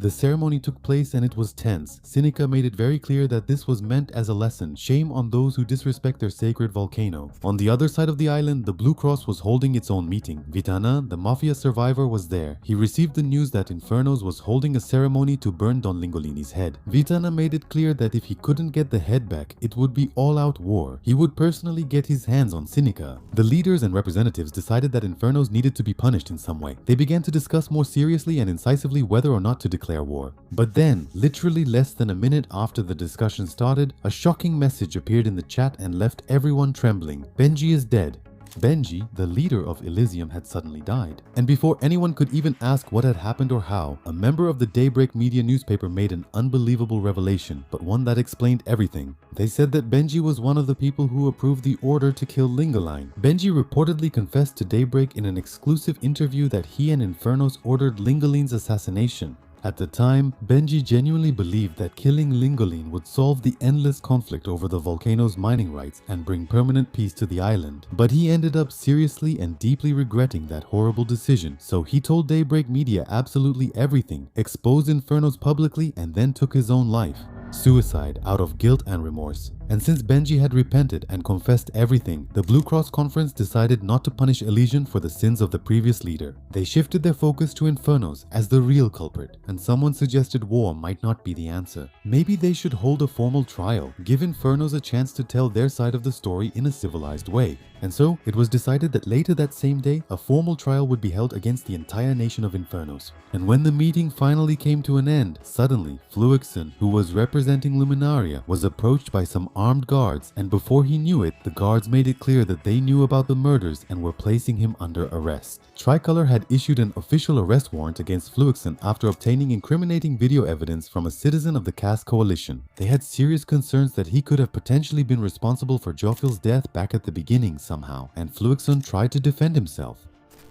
The ceremony took place and it was tense. Sinica made it very clear that this was meant as a lesson. Shame on those who disrespect their sacred volcano. On the other side of the island, the Blue Cross was holding its own meeting. Vitana, the Mafia survivor, was there. He received the news that Infernos was holding a ceremony to burn Don Lingolini's head. Vitana made it clear that if he couldn't get the head back, it would be all-out war. He would personally get his hands on Sinica. The leaders and representatives decided that Infernos needed to be punished in some way. They began to discuss more seriously and incisively whether or not to declare war. But then, literally less than a minute after the discussion started, a shocking message appeared in the chat and left everyone trembling. Benji is dead. Benji, the leader of Elysium, had suddenly died. And before anyone could even ask what had happened or how, a member of the Daybreak Media newspaper made an unbelievable revelation, but one that explained everything. They said that Benji was one of the people who approved the order to kill Lingoline. Benji reportedly confessed to Daybreak in an exclusive interview that he and Infernos ordered Lingoline's assassination. At the time, Benji genuinely believed that killing Lingoline would solve the endless conflict over the volcano's mining rights and bring permanent peace to the island. But he ended up seriously and deeply regretting that horrible decision, so he told Daybreak Media absolutely everything, exposed Infernos publicly, and then took his own life. Suicide out of guilt and remorse. And since Benji had repented and confessed everything, the Blue Cross Conference decided not to punish Elysian for the sins of the previous leader. They shifted their focus to Infernos as the real culprit, and someone suggested war might not be the answer. Maybe they should hold a formal trial, give Infernos a chance to tell their side of the story in a civilized way. And so, it was decided that later that same day, a formal trial would be held against the entire nation of Infernos. And when the meeting finally came to an end, suddenly, Fluixen, who was representing Luminaria, was approached by some armed guards, and before he knew it, the guards made it clear that they knew about the murders and were placing him under arrest. Tricolor had issued an official arrest warrant against Fluixen after obtaining incriminating video evidence from a citizen of the Caste Coalition. They had serious concerns that he could have potentially been responsible for Jofil's death back at the beginning somehow, and Fluixen tried to defend himself.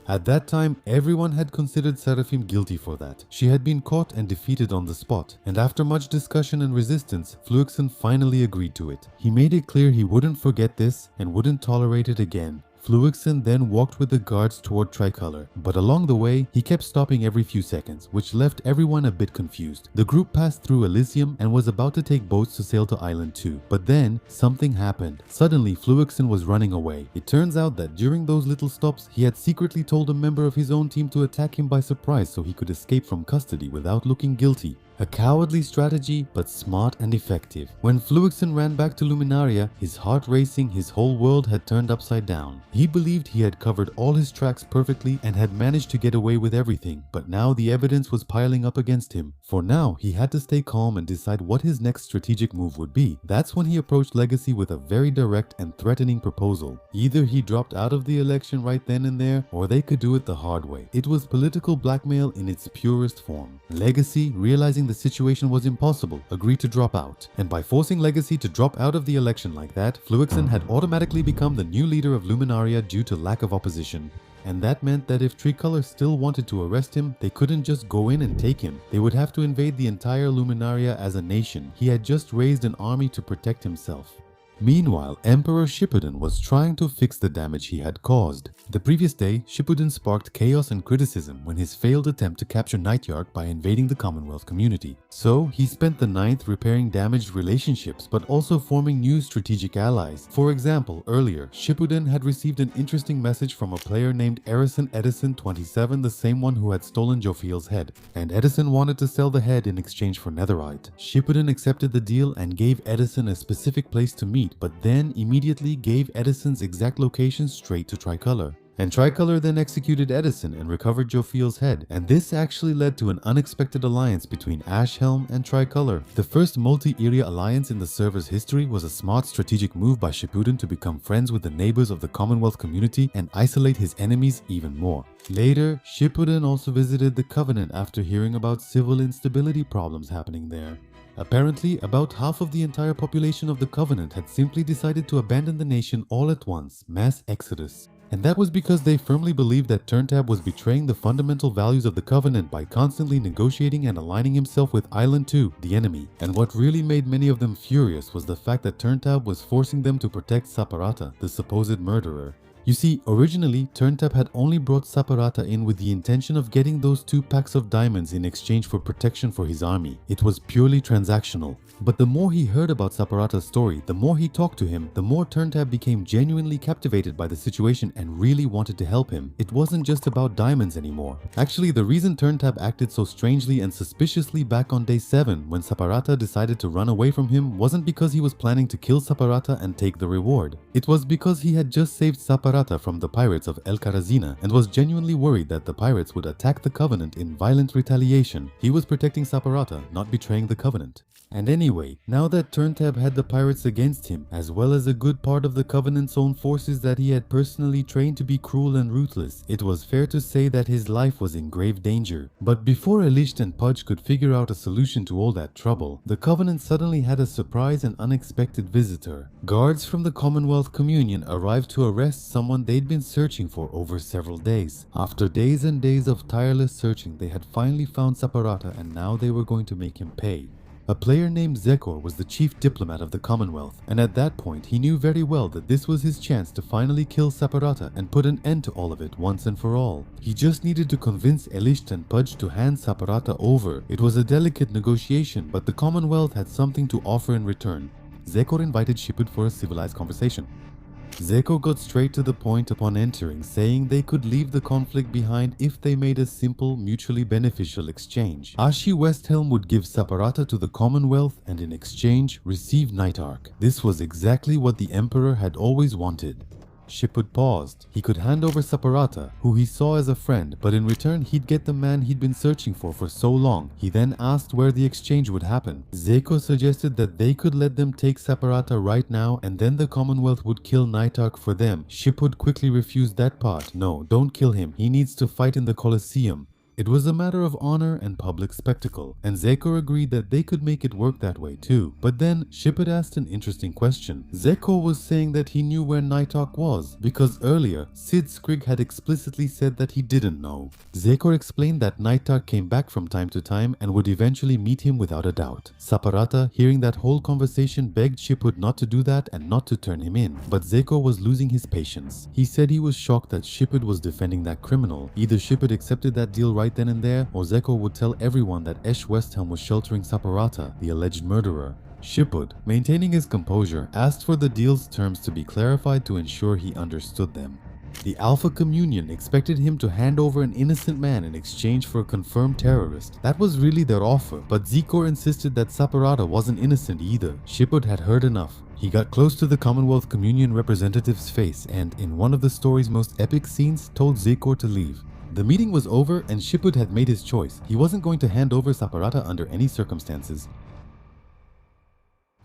At that time, everyone had considered Seraphim guilty for that. She had been caught and defeated on the spot, and after much discussion and resistance, Fluixen finally agreed to it. He made it clear he wouldn't forget this and wouldn't tolerate it again. Fluixen then walked with the guards toward Tricolor, but along the way, he kept stopping every few seconds, which left everyone a bit confused. The group passed through Elysium and was about to take boats to sail to Island 2, but then something happened. Suddenly, Fluixen was running away. It turns out that during those little stops, he had secretly told a member of his own team to attack him by surprise so he could escape from custody without looking guilty. A cowardly strategy, but smart and effective. When Fluixen ran back to Luminaria, his heart racing, his whole world had turned upside down. He believed he had covered all his tracks perfectly and had managed to get away with everything, but now the evidence was piling up against him. For now, he had to stay calm and decide what his next strategic move would be. That's when he approached Legacy with a very direct and threatening proposal. Either he dropped out of the election right then and there, or they could do it the hard way. It was political blackmail in its purest form. Legacy, realizing the situation was impossible, agreed to drop out. And by forcing Legacy to drop out of the election like that, Fluixen had automatically become the new leader of Luminaria due to lack of opposition. And that meant that if Tricolor still wanted to arrest him, they couldn't just go in and take him. They would have to invade the entire Luminaria as a nation. He had just raised an army to protect himself. Meanwhile, Emperor Shippuden was trying to fix the damage he had caused. The previous day, Shippuden sparked chaos and criticism when his failed attempt to capture Nightyark by invading the Commonwealth community. So, he spent the 9th repairing damaged relationships, but also forming new strategic allies. For example, earlier, Shippuden had received an interesting message from a player named Edison 27, the same one who had stolen Jofil's head. And Edison wanted to sell the head in exchange for netherite. Shippuden accepted the deal and gave Edison a specific place to meet, but then immediately gave Edison's exact location straight to Tricolor. And Tricolor then executed Edison and recovered Jofil's head, and this actually led to an unexpected alliance between Ashhelm and Tricolor. The first multi-area alliance in the server's history was a smart strategic move by Shippuden to become friends with the neighbors of the Commonwealth community and isolate his enemies even more. Later, Shippuden also visited the Covenant after hearing about civil instability problems happening there. Apparently, about half of the entire population of the Covenant had simply decided to abandon the nation all at once, mass exodus. And that was because they firmly believed that Turntab was betraying the fundamental values of the Covenant by constantly negotiating and aligning himself with Island 2, the enemy. And what really made many of them furious was the fact that Turntab was forcing them to protect Saparata, the supposed murderer. You see, originally, Turntab had only brought Saparata in with the intention of getting those 2 packs of diamonds in exchange for protection for his army. It was purely transactional. But the more he heard about Saparata's story, the more he talked to him, the more Turntab became genuinely captivated by the situation and really wanted to help him. It wasn't just about diamonds anymore. Actually, the reason Turntab acted so strangely and suspiciously back on day 7 when Saparata decided to run away from him wasn't because he was planning to kill Saparata and take the reward. It was because he had just saved Saparata from the pirates of El Karazina and was genuinely worried that the pirates would attack the Covenant in violent retaliation. He was protecting Saparata, not betraying the Covenant. And anyway, now that Turntab had the pirates against him, as well as a good part of the Covenant's own forces that he had personally trained to be cruel and ruthless, it was fair to say that his life was in grave danger. But before Elisht and Pudge could figure out a solution to all that trouble, the Covenant suddenly had a surprise and unexpected visitor. Guards from the Commonwealth Communion arrived to arrest someone they'd been searching for over several days. After days and days of tireless searching, they had finally found Saparata, and now they were going to make him pay. A player named Zekor was the chief diplomat of the Commonwealth, and at that point he knew very well that this was his chance to finally kill Saparata and put an end to all of it once and for all. He just needed to convince Elisht and Pudge to hand Saparata over. It was a delicate negotiation, but the Commonwealth had something to offer in return. Zekor invited Shipud for a civilized conversation. Zekor got straight to the point upon entering, saying they could leave the conflict behind if they made a simple, mutually beneficial exchange. Ashi Westhelm would give Saparata to the Commonwealth and in exchange receive Night Ark. This was exactly what the Emperor had always wanted. Shipud paused. He could hand over Saparata, who he saw as a friend, but in return he'd get the man he'd been searching for so long. He then asked where the exchange would happen. Zekor suggested that they could let them take Saparata right now and then the Commonwealth would kill Night Ark for them. Shipud quickly refused that part. No, don't kill him. He needs to fight in the Colosseum. It was a matter of honor and public spectacle, and Zekor agreed that they could make it work that way too. But then, Shipud asked an interesting question. Zekor was saying that he knew where Night Ark was, because earlier, Sid Skrygg had explicitly said that he didn't know. Zekor explained that Night Ark came back from time to time and would eventually meet him without a doubt. Saparata, hearing that whole conversation, begged Shipud not to do that and not to turn him in, but Zekor was losing his patience. He said he was shocked that Shipud was defending that criminal. Either Shipud accepted that deal right then and there, or Zekor would tell everyone that Esh Westhelm was sheltering Saparata, the alleged murderer. Shipud, maintaining his composure, asked for the deal's terms to be clarified to ensure he understood them. The Alpha Communion expected him to hand over an innocent man in exchange for a confirmed terrorist. That was really their offer, but Zekor insisted that Saparata wasn't innocent either. Shipud had heard enough. He got close to the Commonwealth Communion representative's face and, in one of the story's most epic scenes, told Zekor to leave. The meeting was over and Shipud had made his choice. He wasn't going to hand over Saparata under any circumstances.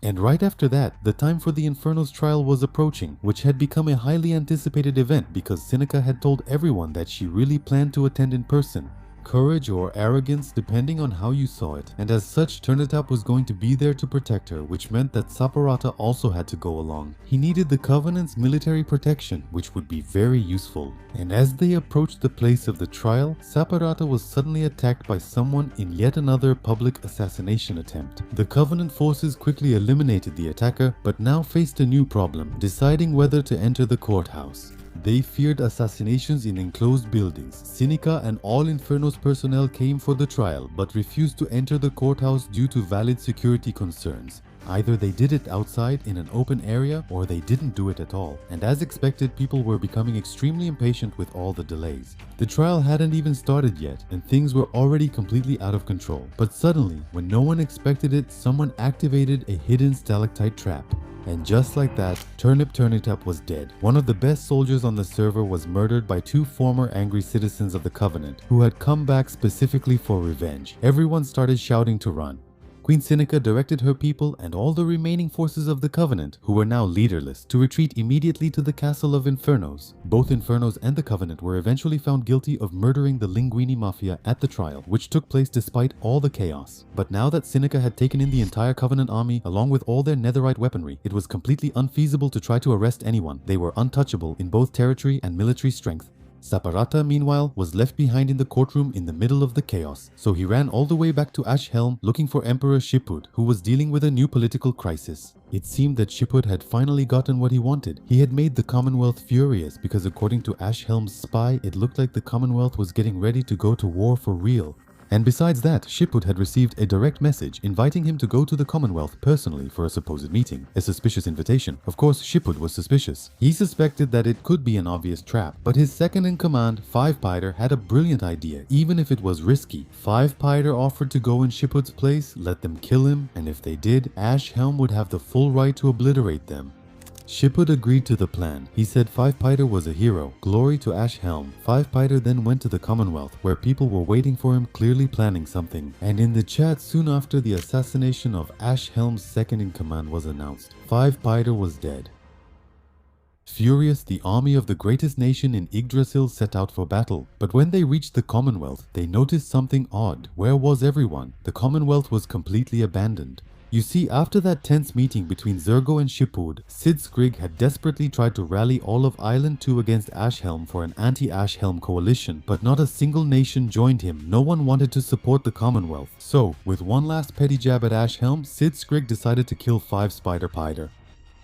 And right after that, the time for the Inferno's trial was approaching, which had become a highly anticipated event because Seneca had told everyone that she really planned to attend in person. Courage or arrogance depending on how you saw it, and as such Turnetap was going to be there to protect her, which meant that Saparata also had to go along. He needed the Covenant's military protection, which would be very useful. And as they approached the place of the trial, Saparata was suddenly attacked by someone in yet another public assassination attempt. The Covenant forces quickly eliminated the attacker, but now faced a new problem, deciding whether to enter the courthouse. They feared assassinations in enclosed buildings. Seneca and all Inferno's personnel came for the trial, but refused to enter the courthouse due to valid security concerns. Either they did it outside in an open area, or they didn't do it at all. And as expected, people were becoming extremely impatient with all the delays. The trial hadn't even started yet, and things were already completely out of control. But suddenly, when no one expected it, someone activated a hidden stalactite trap. And just like that, Turnetap was dead. One of the best soldiers on the server was murdered by two former angry citizens of the Covenant, who had come back specifically for revenge. Everyone started shouting to run. Queen Seneca directed her people and all the remaining forces of the Covenant, who were now leaderless, to retreat immediately to the Castle of Infernos. Both Infernos and the Covenant were eventually found guilty of murdering the Linguini Mafia at the trial, which took place despite all the chaos. But now that Seneca had taken in the entire Covenant army, along with all their netherite weaponry, it was completely unfeasible to try to arrest anyone. They were untouchable in both territory and military strength. Saparata, meanwhile, was left behind in the courtroom in the middle of the chaos, so he ran all the way back to Ashhelm looking for Emperor Shipud, who was dealing with a new political crisis. It seemed that Shipud had finally gotten what he wanted. He had made the Commonwealth furious because according to Ashhelm's spy, it looked like the Commonwealth was getting ready to go to war for real. And besides that, Shipud had received a direct message inviting him to go to the Commonwealth personally for a supposed meeting. A suspicious invitation. Of course, Shipud was suspicious. He suspected that it could be an obvious trap, but his second-in-command, Five Pider, had a brilliant idea, even if it was risky. Five Pider offered to go in Shipud's place, let them kill him, and if they did, Ashhelm would have the full right to obliterate them. Shipud agreed to the plan. He said Five Pider was a hero. Glory to Ashhelm. Five Pider then went to the Commonwealth, where people were waiting for him, clearly planning something. And in the chat soon after, the assassination of Ashhelm's second-in-command was announced. Five Pider was dead. Furious, the army of the greatest nation in Yggdrasil set out for battle. But when they reached the Commonwealth, they noticed something odd. Where was everyone? The Commonwealth was completely abandoned. You see, after that tense meeting between Zergo and Shipud, Sid Skrygg had desperately tried to rally all of Island 2 against Ashhelm for an anti-Ashhelm coalition, but not a single nation joined him. No one wanted to support the Commonwealth. So, with one last petty jab at Ashhelm, Sid Skrygg decided to kill Five Spider Pider.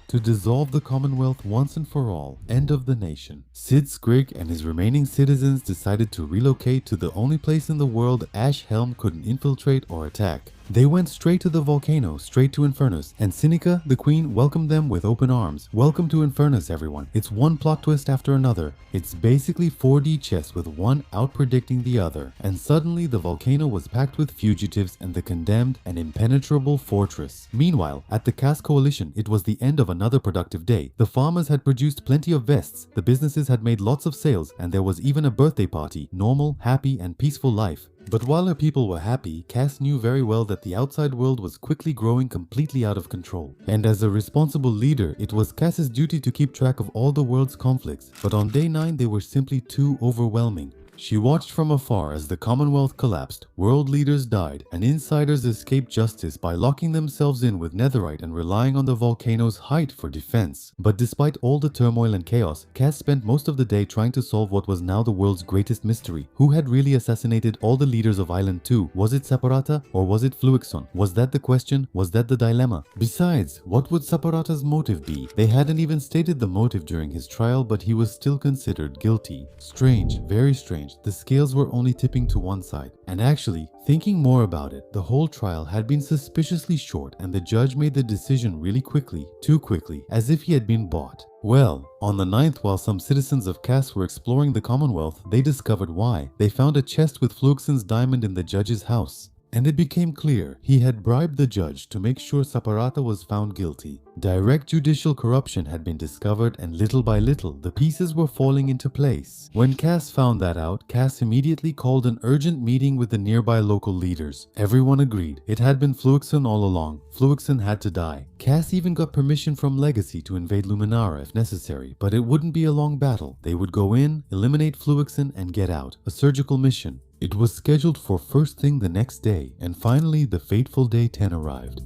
To dissolve the Commonwealth once and for all, end of the nation. Sid Skrygg and his remaining citizens decided to relocate to the only place in the world Ashhelm couldn't infiltrate or attack. They went straight to the volcano, straight to Infernus, and Seneca, the queen, welcomed them with open arms. Welcome to Infernus, everyone. It's one plot twist after another. It's basically 4D chess with one out-predicting the other. And suddenly the volcano was packed with fugitives and the condemned, an impenetrable fortress. Meanwhile, at the Caste Coalition, it was the end of another productive day. The farmers had produced plenty of vests, the businesses had made lots of sales, and there was even a birthday party. Normal, happy, and peaceful life. But while her people were happy, Cass knew very well that the outside world was quickly growing completely out of control. And as a responsible leader, it was Cass's duty to keep track of all the world's conflicts. But on day 9, they were simply too overwhelming. She watched from afar as the Commonwealth collapsed, world leaders died, and insiders escaped justice by locking themselves in with netherite and relying on the volcano's height for defense. But despite all the turmoil and chaos, Cass spent most of the day trying to solve what was now the world's greatest mystery. Who had really assassinated all the leaders of Island 2? Was it Saparata or was it Fluixon? Was that the question? Was that the dilemma? Besides, what would Saparata's motive be? They hadn't even stated the motive during his trial, but he was still considered guilty. Strange, very strange. The scales were only tipping to one side. And actually, thinking more about it, the whole trial had been suspiciously short and the judge made the decision really quickly, too quickly, as if he had been bought. Well, on the 9th, while some citizens of Cass were exploring the Commonwealth, they discovered why. They found a chest with Fluixon's diamond in the judge's house. And it became clear he had bribed the judge to make sure Saparata was found guilty. Direct judicial corruption had been discovered, and little by little, the pieces were falling into place. When Cass found that out, Cass immediately called an urgent meeting with the nearby local leaders. Everyone agreed. It had been Fluixon all along. Fluixon had to die. Cass even got permission from Legacy to invade Luminara if necessary, but it wouldn't be a long battle. They would go in, eliminate Fluixon, and get out. A surgical mission. It was scheduled for first thing the next day, and finally the fateful day 10 arrived.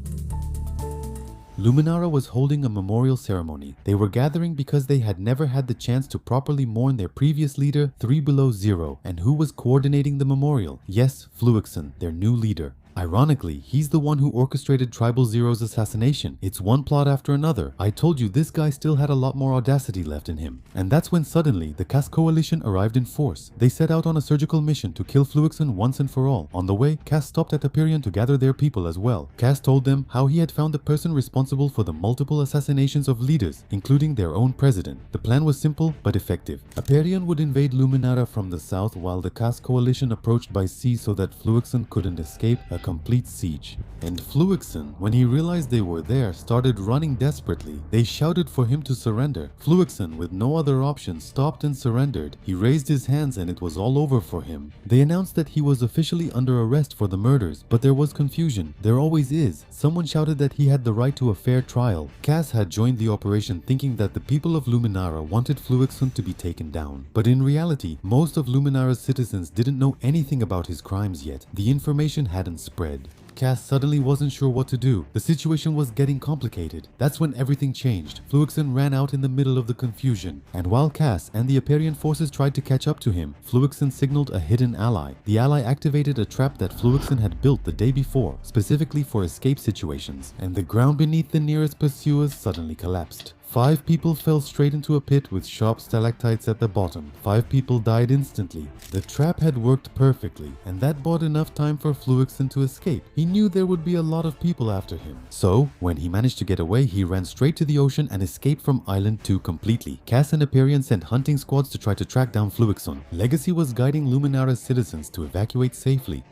Luminara was holding a memorial ceremony. They were gathering because they had never had the chance to properly mourn their previous leader, 3 Below Zero, and who was coordinating the memorial? Yes, Fluixon, their new leader. Ironically, he's the one who orchestrated Tribal Zero's assassination. It's one plot after another. I told you this guy still had a lot more audacity left in him. And that's when suddenly the Cass Coalition arrived in force. They set out on a surgical mission to kill Fluixon once and for all. On the way, Cass stopped at Hyperion to gather their people as well. Cass told them how he had found the person responsible for the multiple assassinations of leaders, including their own president. The plan was simple but effective. Hyperion would invade Luminara from the south while the Cass Coalition approached by sea so that Fluixon couldn't escape a complete siege. And Fluixon, when he realized they were there, started running desperately. They shouted for him to surrender. Fluixon, with no other option, stopped and surrendered. He raised his hands and it was all over for him. They announced that he was officially under arrest for the murders, but there was confusion. There always is. Someone shouted that he had the right to a fair trial. Cass had joined the operation thinking that the people of Luminara wanted Fluixon to be taken down. But in reality, most of Luminara's citizens didn't know anything about his crimes yet. The information hadn't spread. Cass suddenly wasn't sure what to do. The situation was getting complicated. That's when everything changed. Fluixon ran out in the middle of the confusion. And while Cass and the Hyperion forces tried to catch up to him, Fluixon signaled a hidden ally. The ally activated a trap that Fluixon had built the day before, specifically for escape situations. And the ground beneath the nearest pursuers suddenly collapsed. 5 people fell straight into a pit with sharp stalactites at the bottom. 5 people died instantly. The trap had worked perfectly, and that bought enough time for Fluixon to escape. He knew there would be a lot of people after him. So, when he managed to get away, he ran straight to the ocean and escaped from Island 2 completely. Cass and Hyperion sent hunting squads to try to track down Fluixon. Legacy was guiding Luminara's citizens to evacuate safely.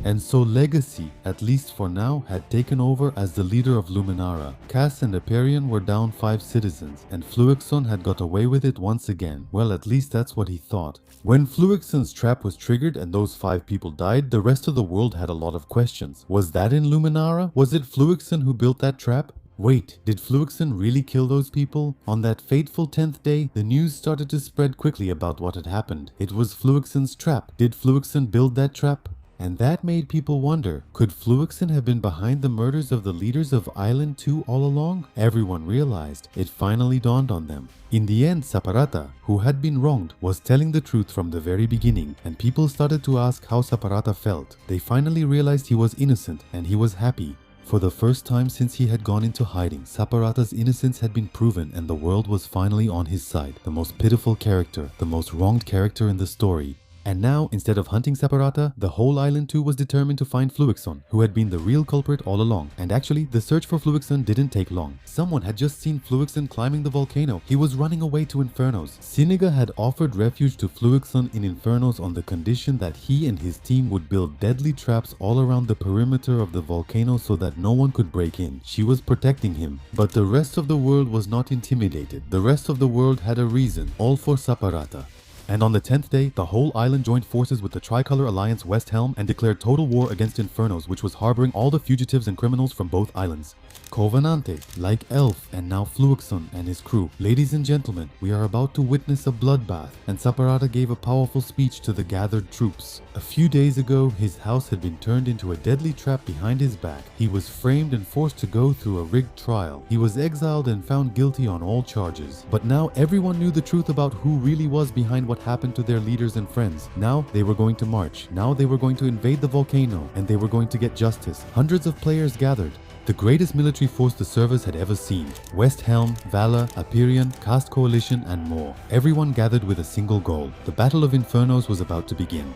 And so Legacy, at least for now, had taken over as the leader of Luminara. Cass and Hyperion were down 5 citizens, and Fluixon had got away with it once again. Well, at least that's what he thought. When Fluixon's trap was triggered and those 5 people died, the rest of the world had a lot of questions. Was that in Luminara? Was it Fluixon who built that trap? Wait, did Fluixon really kill those people? On that fateful 10th day, the news started to spread quickly about what had happened. It was Fluixon's trap. Did Fluixon build that trap? And that made people wonder, could Fluixon have been behind the murders of the leaders of Island 2 all along? Everyone realized. It finally dawned on them. In the end, Saparata, who had been wronged, was telling the truth from the very beginning, and people started to ask how Saparata felt. They finally realized he was innocent, and he was happy. For the first time since he had gone into hiding, Saparata's innocence had been proven and the world was finally on his side. The most pitiful character, the most wronged character in the story, And now, instead of hunting Saparata, the whole island too was determined to find Fluixon, who had been the real culprit all along. And actually, the search for Fluixon didn't take long. Someone had just seen Fluixon climbing the volcano. He was running away to Infernos. Siniga had offered refuge to Fluixon in Infernos on the condition that he and his team would build deadly traps all around the perimeter of the volcano so that no one could break in. She was protecting him. But the rest of the world was not intimidated. The rest of the world had a reason, all for Saparata. And on the 10th day, the whole island joined forces with the Tricolor Alliance West Helm and declared total war against Infernos, which was harboring all the fugitives and criminals from both islands. Covenante, like Elf, and now Fluixon and his crew. Ladies and gentlemen, we are about to witness a bloodbath, and Saparata gave a powerful speech to the gathered troops. A few days ago, his house had been turned into a deadly trap behind his back. He was framed and forced to go through a rigged trial. He was exiled and found guilty on all charges. But now everyone knew the truth about who really was behind what happened to their leaders and friends. Now they were going to march. Now they were going to invade the volcano, and they were going to get justice. Hundreds of players gathered. The greatest military force the servers had ever seen. West Helm, Valor, Aperion, Cast Coalition, and more. Everyone gathered with a single goal. The Battle of Infernos was about to begin.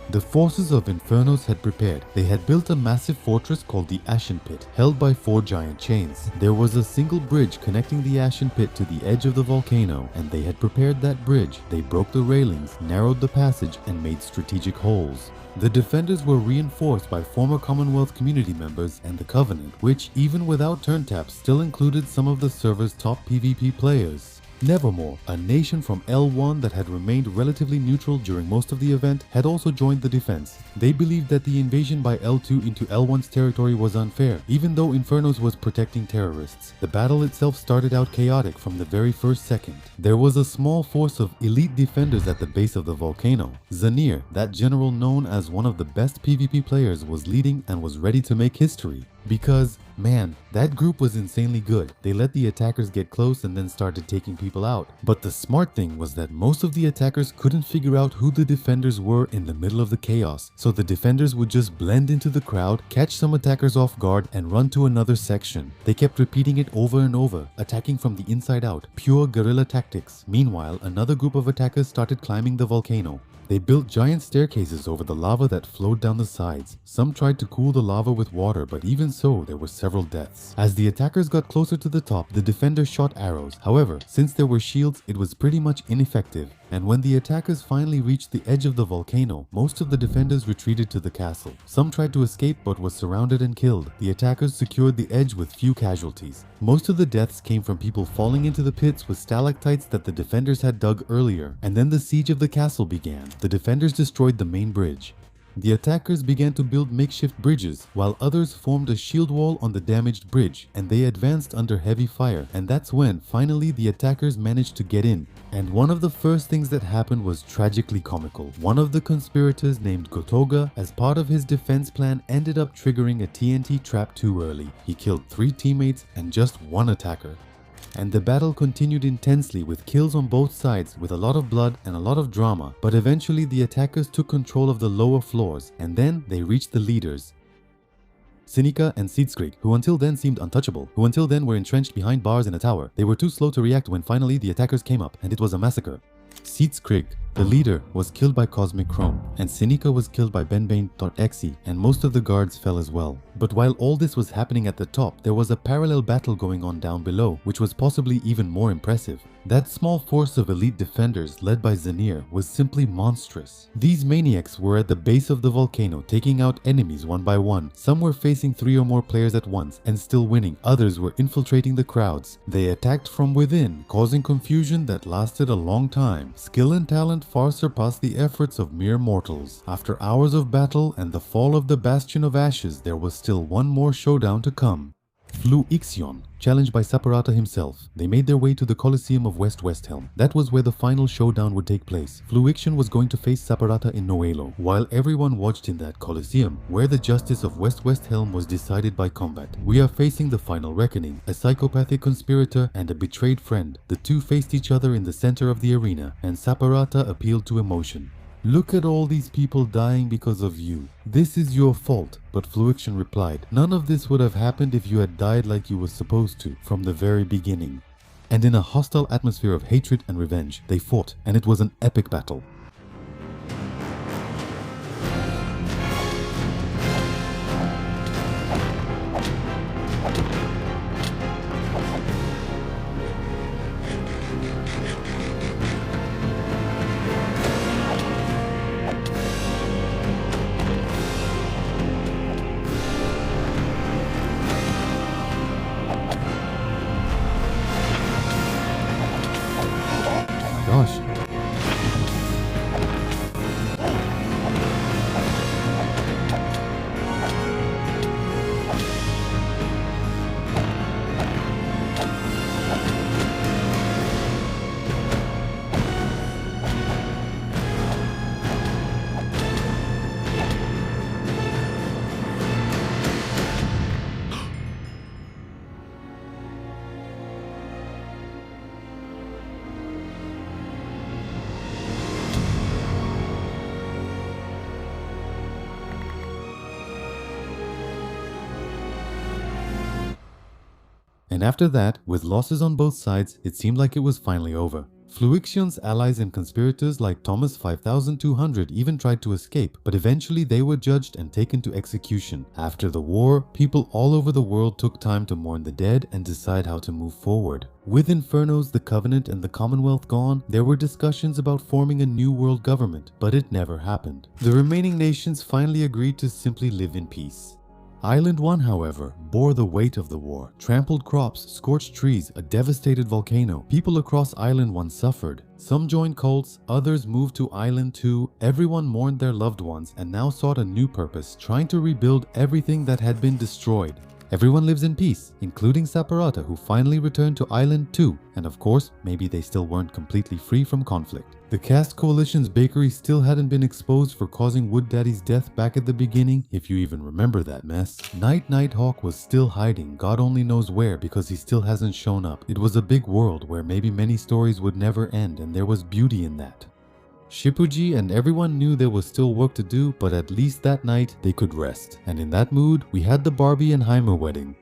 The forces of Infernos had prepared. They had built a massive fortress called the Ashen Pit, held by 4 giant chains. There was a single bridge connecting the Ashen Pit to the edge of the volcano, and they had prepared that bridge. They broke the railings, narrowed the passage, and made strategic holes. The defenders were reinforced by former Commonwealth community members and the Covenant, which, even without turn taps, still included some of the server's top PvP players. Nevermore, a nation from L1 that had remained relatively neutral during most of the event, had also joined the defense. They believed that the invasion by L2 into L1's territory was unfair, even though Infernos was protecting terrorists. The battle itself started out chaotic from the very first second. There was a small force of elite defenders at the base of the volcano. Zanir, that general known as one of the best PvP players, was leading and was ready to make history. Because, man, that group was insanely good. They let the attackers get close and then started taking people out. But the smart thing was that most of the attackers couldn't figure out who the defenders were in the middle of the chaos. So the defenders would just blend into the crowd, catch some attackers off guard, and run to another section. They kept repeating it over and over, attacking from the inside out. Pure guerrilla tactics. Meanwhile, another group of attackers started climbing the volcano. They built giant staircases over the lava that flowed down the sides. Some tried to cool the lava with water, but even so, there were several deaths. As the attackers got closer to the top, the defenders shot arrows. However, since there were shields, it was pretty much ineffective. And when the attackers finally reached the edge of the volcano, most of the defenders retreated to the castle. Some tried to escape but was surrounded and killed. The attackers secured the edge with few casualties. Most of the deaths came from people falling into the pits with stalactites that the defenders had dug earlier. And then the siege of the castle began. The defenders destroyed the main bridge. The attackers began to build makeshift bridges, while others formed a shield wall on the damaged bridge, and they advanced under heavy fire. And that's when, finally, the attackers managed to get in. And one of the first things that happened was tragically comical. One of the conspirators named Gotoga, as part of his defense plan, ended up triggering a TNT trap too early. He killed 3 teammates and just 1 attacker. And the battle continued intensely with kills on both sides, with a lot of blood and a lot of drama. But eventually the attackers took control of the lower floors, and then they reached the leaders. Sinika and Seedskrig, who until then seemed untouchable, who until then were entrenched behind bars in a tower. They were too slow to react when finally the attackers came up, and it was a massacre. Seedskrig, the leader, was killed by Cosmic Chrome, and Sinika was killed by Benbane.exe, and most of the guards fell as well. But while all this was happening at the top, there was a parallel battle going on down below, which was possibly even more impressive. That small force of elite defenders led by Zanir was simply monstrous. These maniacs were at the base of the volcano, taking out enemies one by one. Some were facing 3 or more players at once and still winning. Others were infiltrating the crowds. They attacked from within, causing confusion that lasted a long time. Skill and talent far surpassed the efforts of mere mortals. After hours of battle and the fall of the Bastion of Ashes, there was still one more showdown to come. Fluixon, challenged by Saparata himself. They made their way to the Colosseum of West Helm. That was where the final showdown would take place. Fluixon was going to face Saparata in Noelo, while everyone watched in that Colosseum, where the justice of West Helm was decided by combat. We are facing the final reckoning, a psychopathic conspirator and a betrayed friend. The two faced each other in the center of the arena, and Saparata appealed to emotion. Look at all these people dying because of you. This is your fault. But Fluixon replied, none of this would have happened if you had died like you were supposed to from the very beginning. And in a hostile atmosphere of hatred and revenge, they fought, and it was an epic battle. And after that, with losses on both sides, it seemed like it was finally over. Fluixion's allies and conspirators like Thomas 5200 even tried to escape, but eventually they were judged and taken to execution. After the war, people all over the world took time to mourn the dead and decide how to move forward. With Infernos, the Covenant, and the Commonwealth gone, there were discussions about forming a new world government, but it never happened. The remaining nations finally agreed to simply live in peace. Island 1, however, bore the weight of the war. Trampled crops, scorched trees, a devastated volcano. People across Island 1 suffered. Some joined cults, others moved to Island 2. Everyone mourned their loved ones and now sought a new purpose, trying to rebuild everything that had been destroyed. Everyone lives in peace, including Saparata, who finally returned to Island 2, and of course, maybe they still weren't completely free from conflict. The Caste Coalition's bakery still hadn't been exposed for causing Wood Daddy's death back at the beginning, if you even remember that mess. Nighthawk was still hiding, God only knows where, because he still hasn't shown up. It was a big world where maybe many stories would never end, and there was beauty in that. Shippuji and everyone knew there was still work to do, but at least that night they could rest. And in that mood, we had the Barbie and Heimer wedding.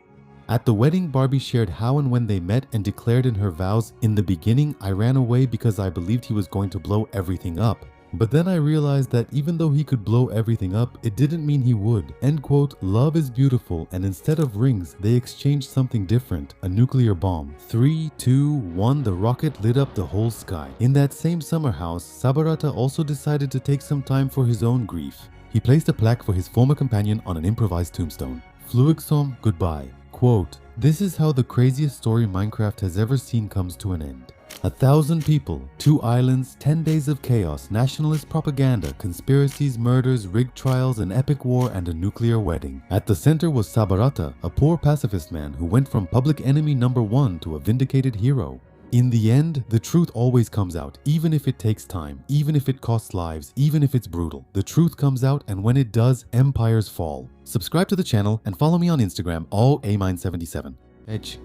At the wedding, Barbie shared how and when they met and declared in her vows, "In the beginning, I ran away because I believed he was going to blow everything up. But then I realized that even though he could blow everything up, it didn't mean he would." End quote. Love is beautiful, and instead of rings, they exchanged something different, a nuclear bomb. 3, 2, 1, the rocket lit up the whole sky. In that same summer house, Saparata also decided to take some time for his own grief. He placed a plaque for his former companion on an improvised tombstone. Fluixom, goodbye. Quote, "This is how the craziest story Minecraft has ever seen comes to an end. 1,000 people, 2 islands, 10 days of chaos, nationalist propaganda, conspiracies, murders, rigged trials, an epic war, and a nuclear wedding. At the center was Saparata, a poor pacifist man who went from public enemy number 1 to a vindicated hero. In the end, the truth always comes out, even if it takes time, even if it costs lives, even if it's brutal. The truth comes out, and when it does, empires fall." Subscribe to the channel and follow me on Instagram, all A-Mine77. Edge.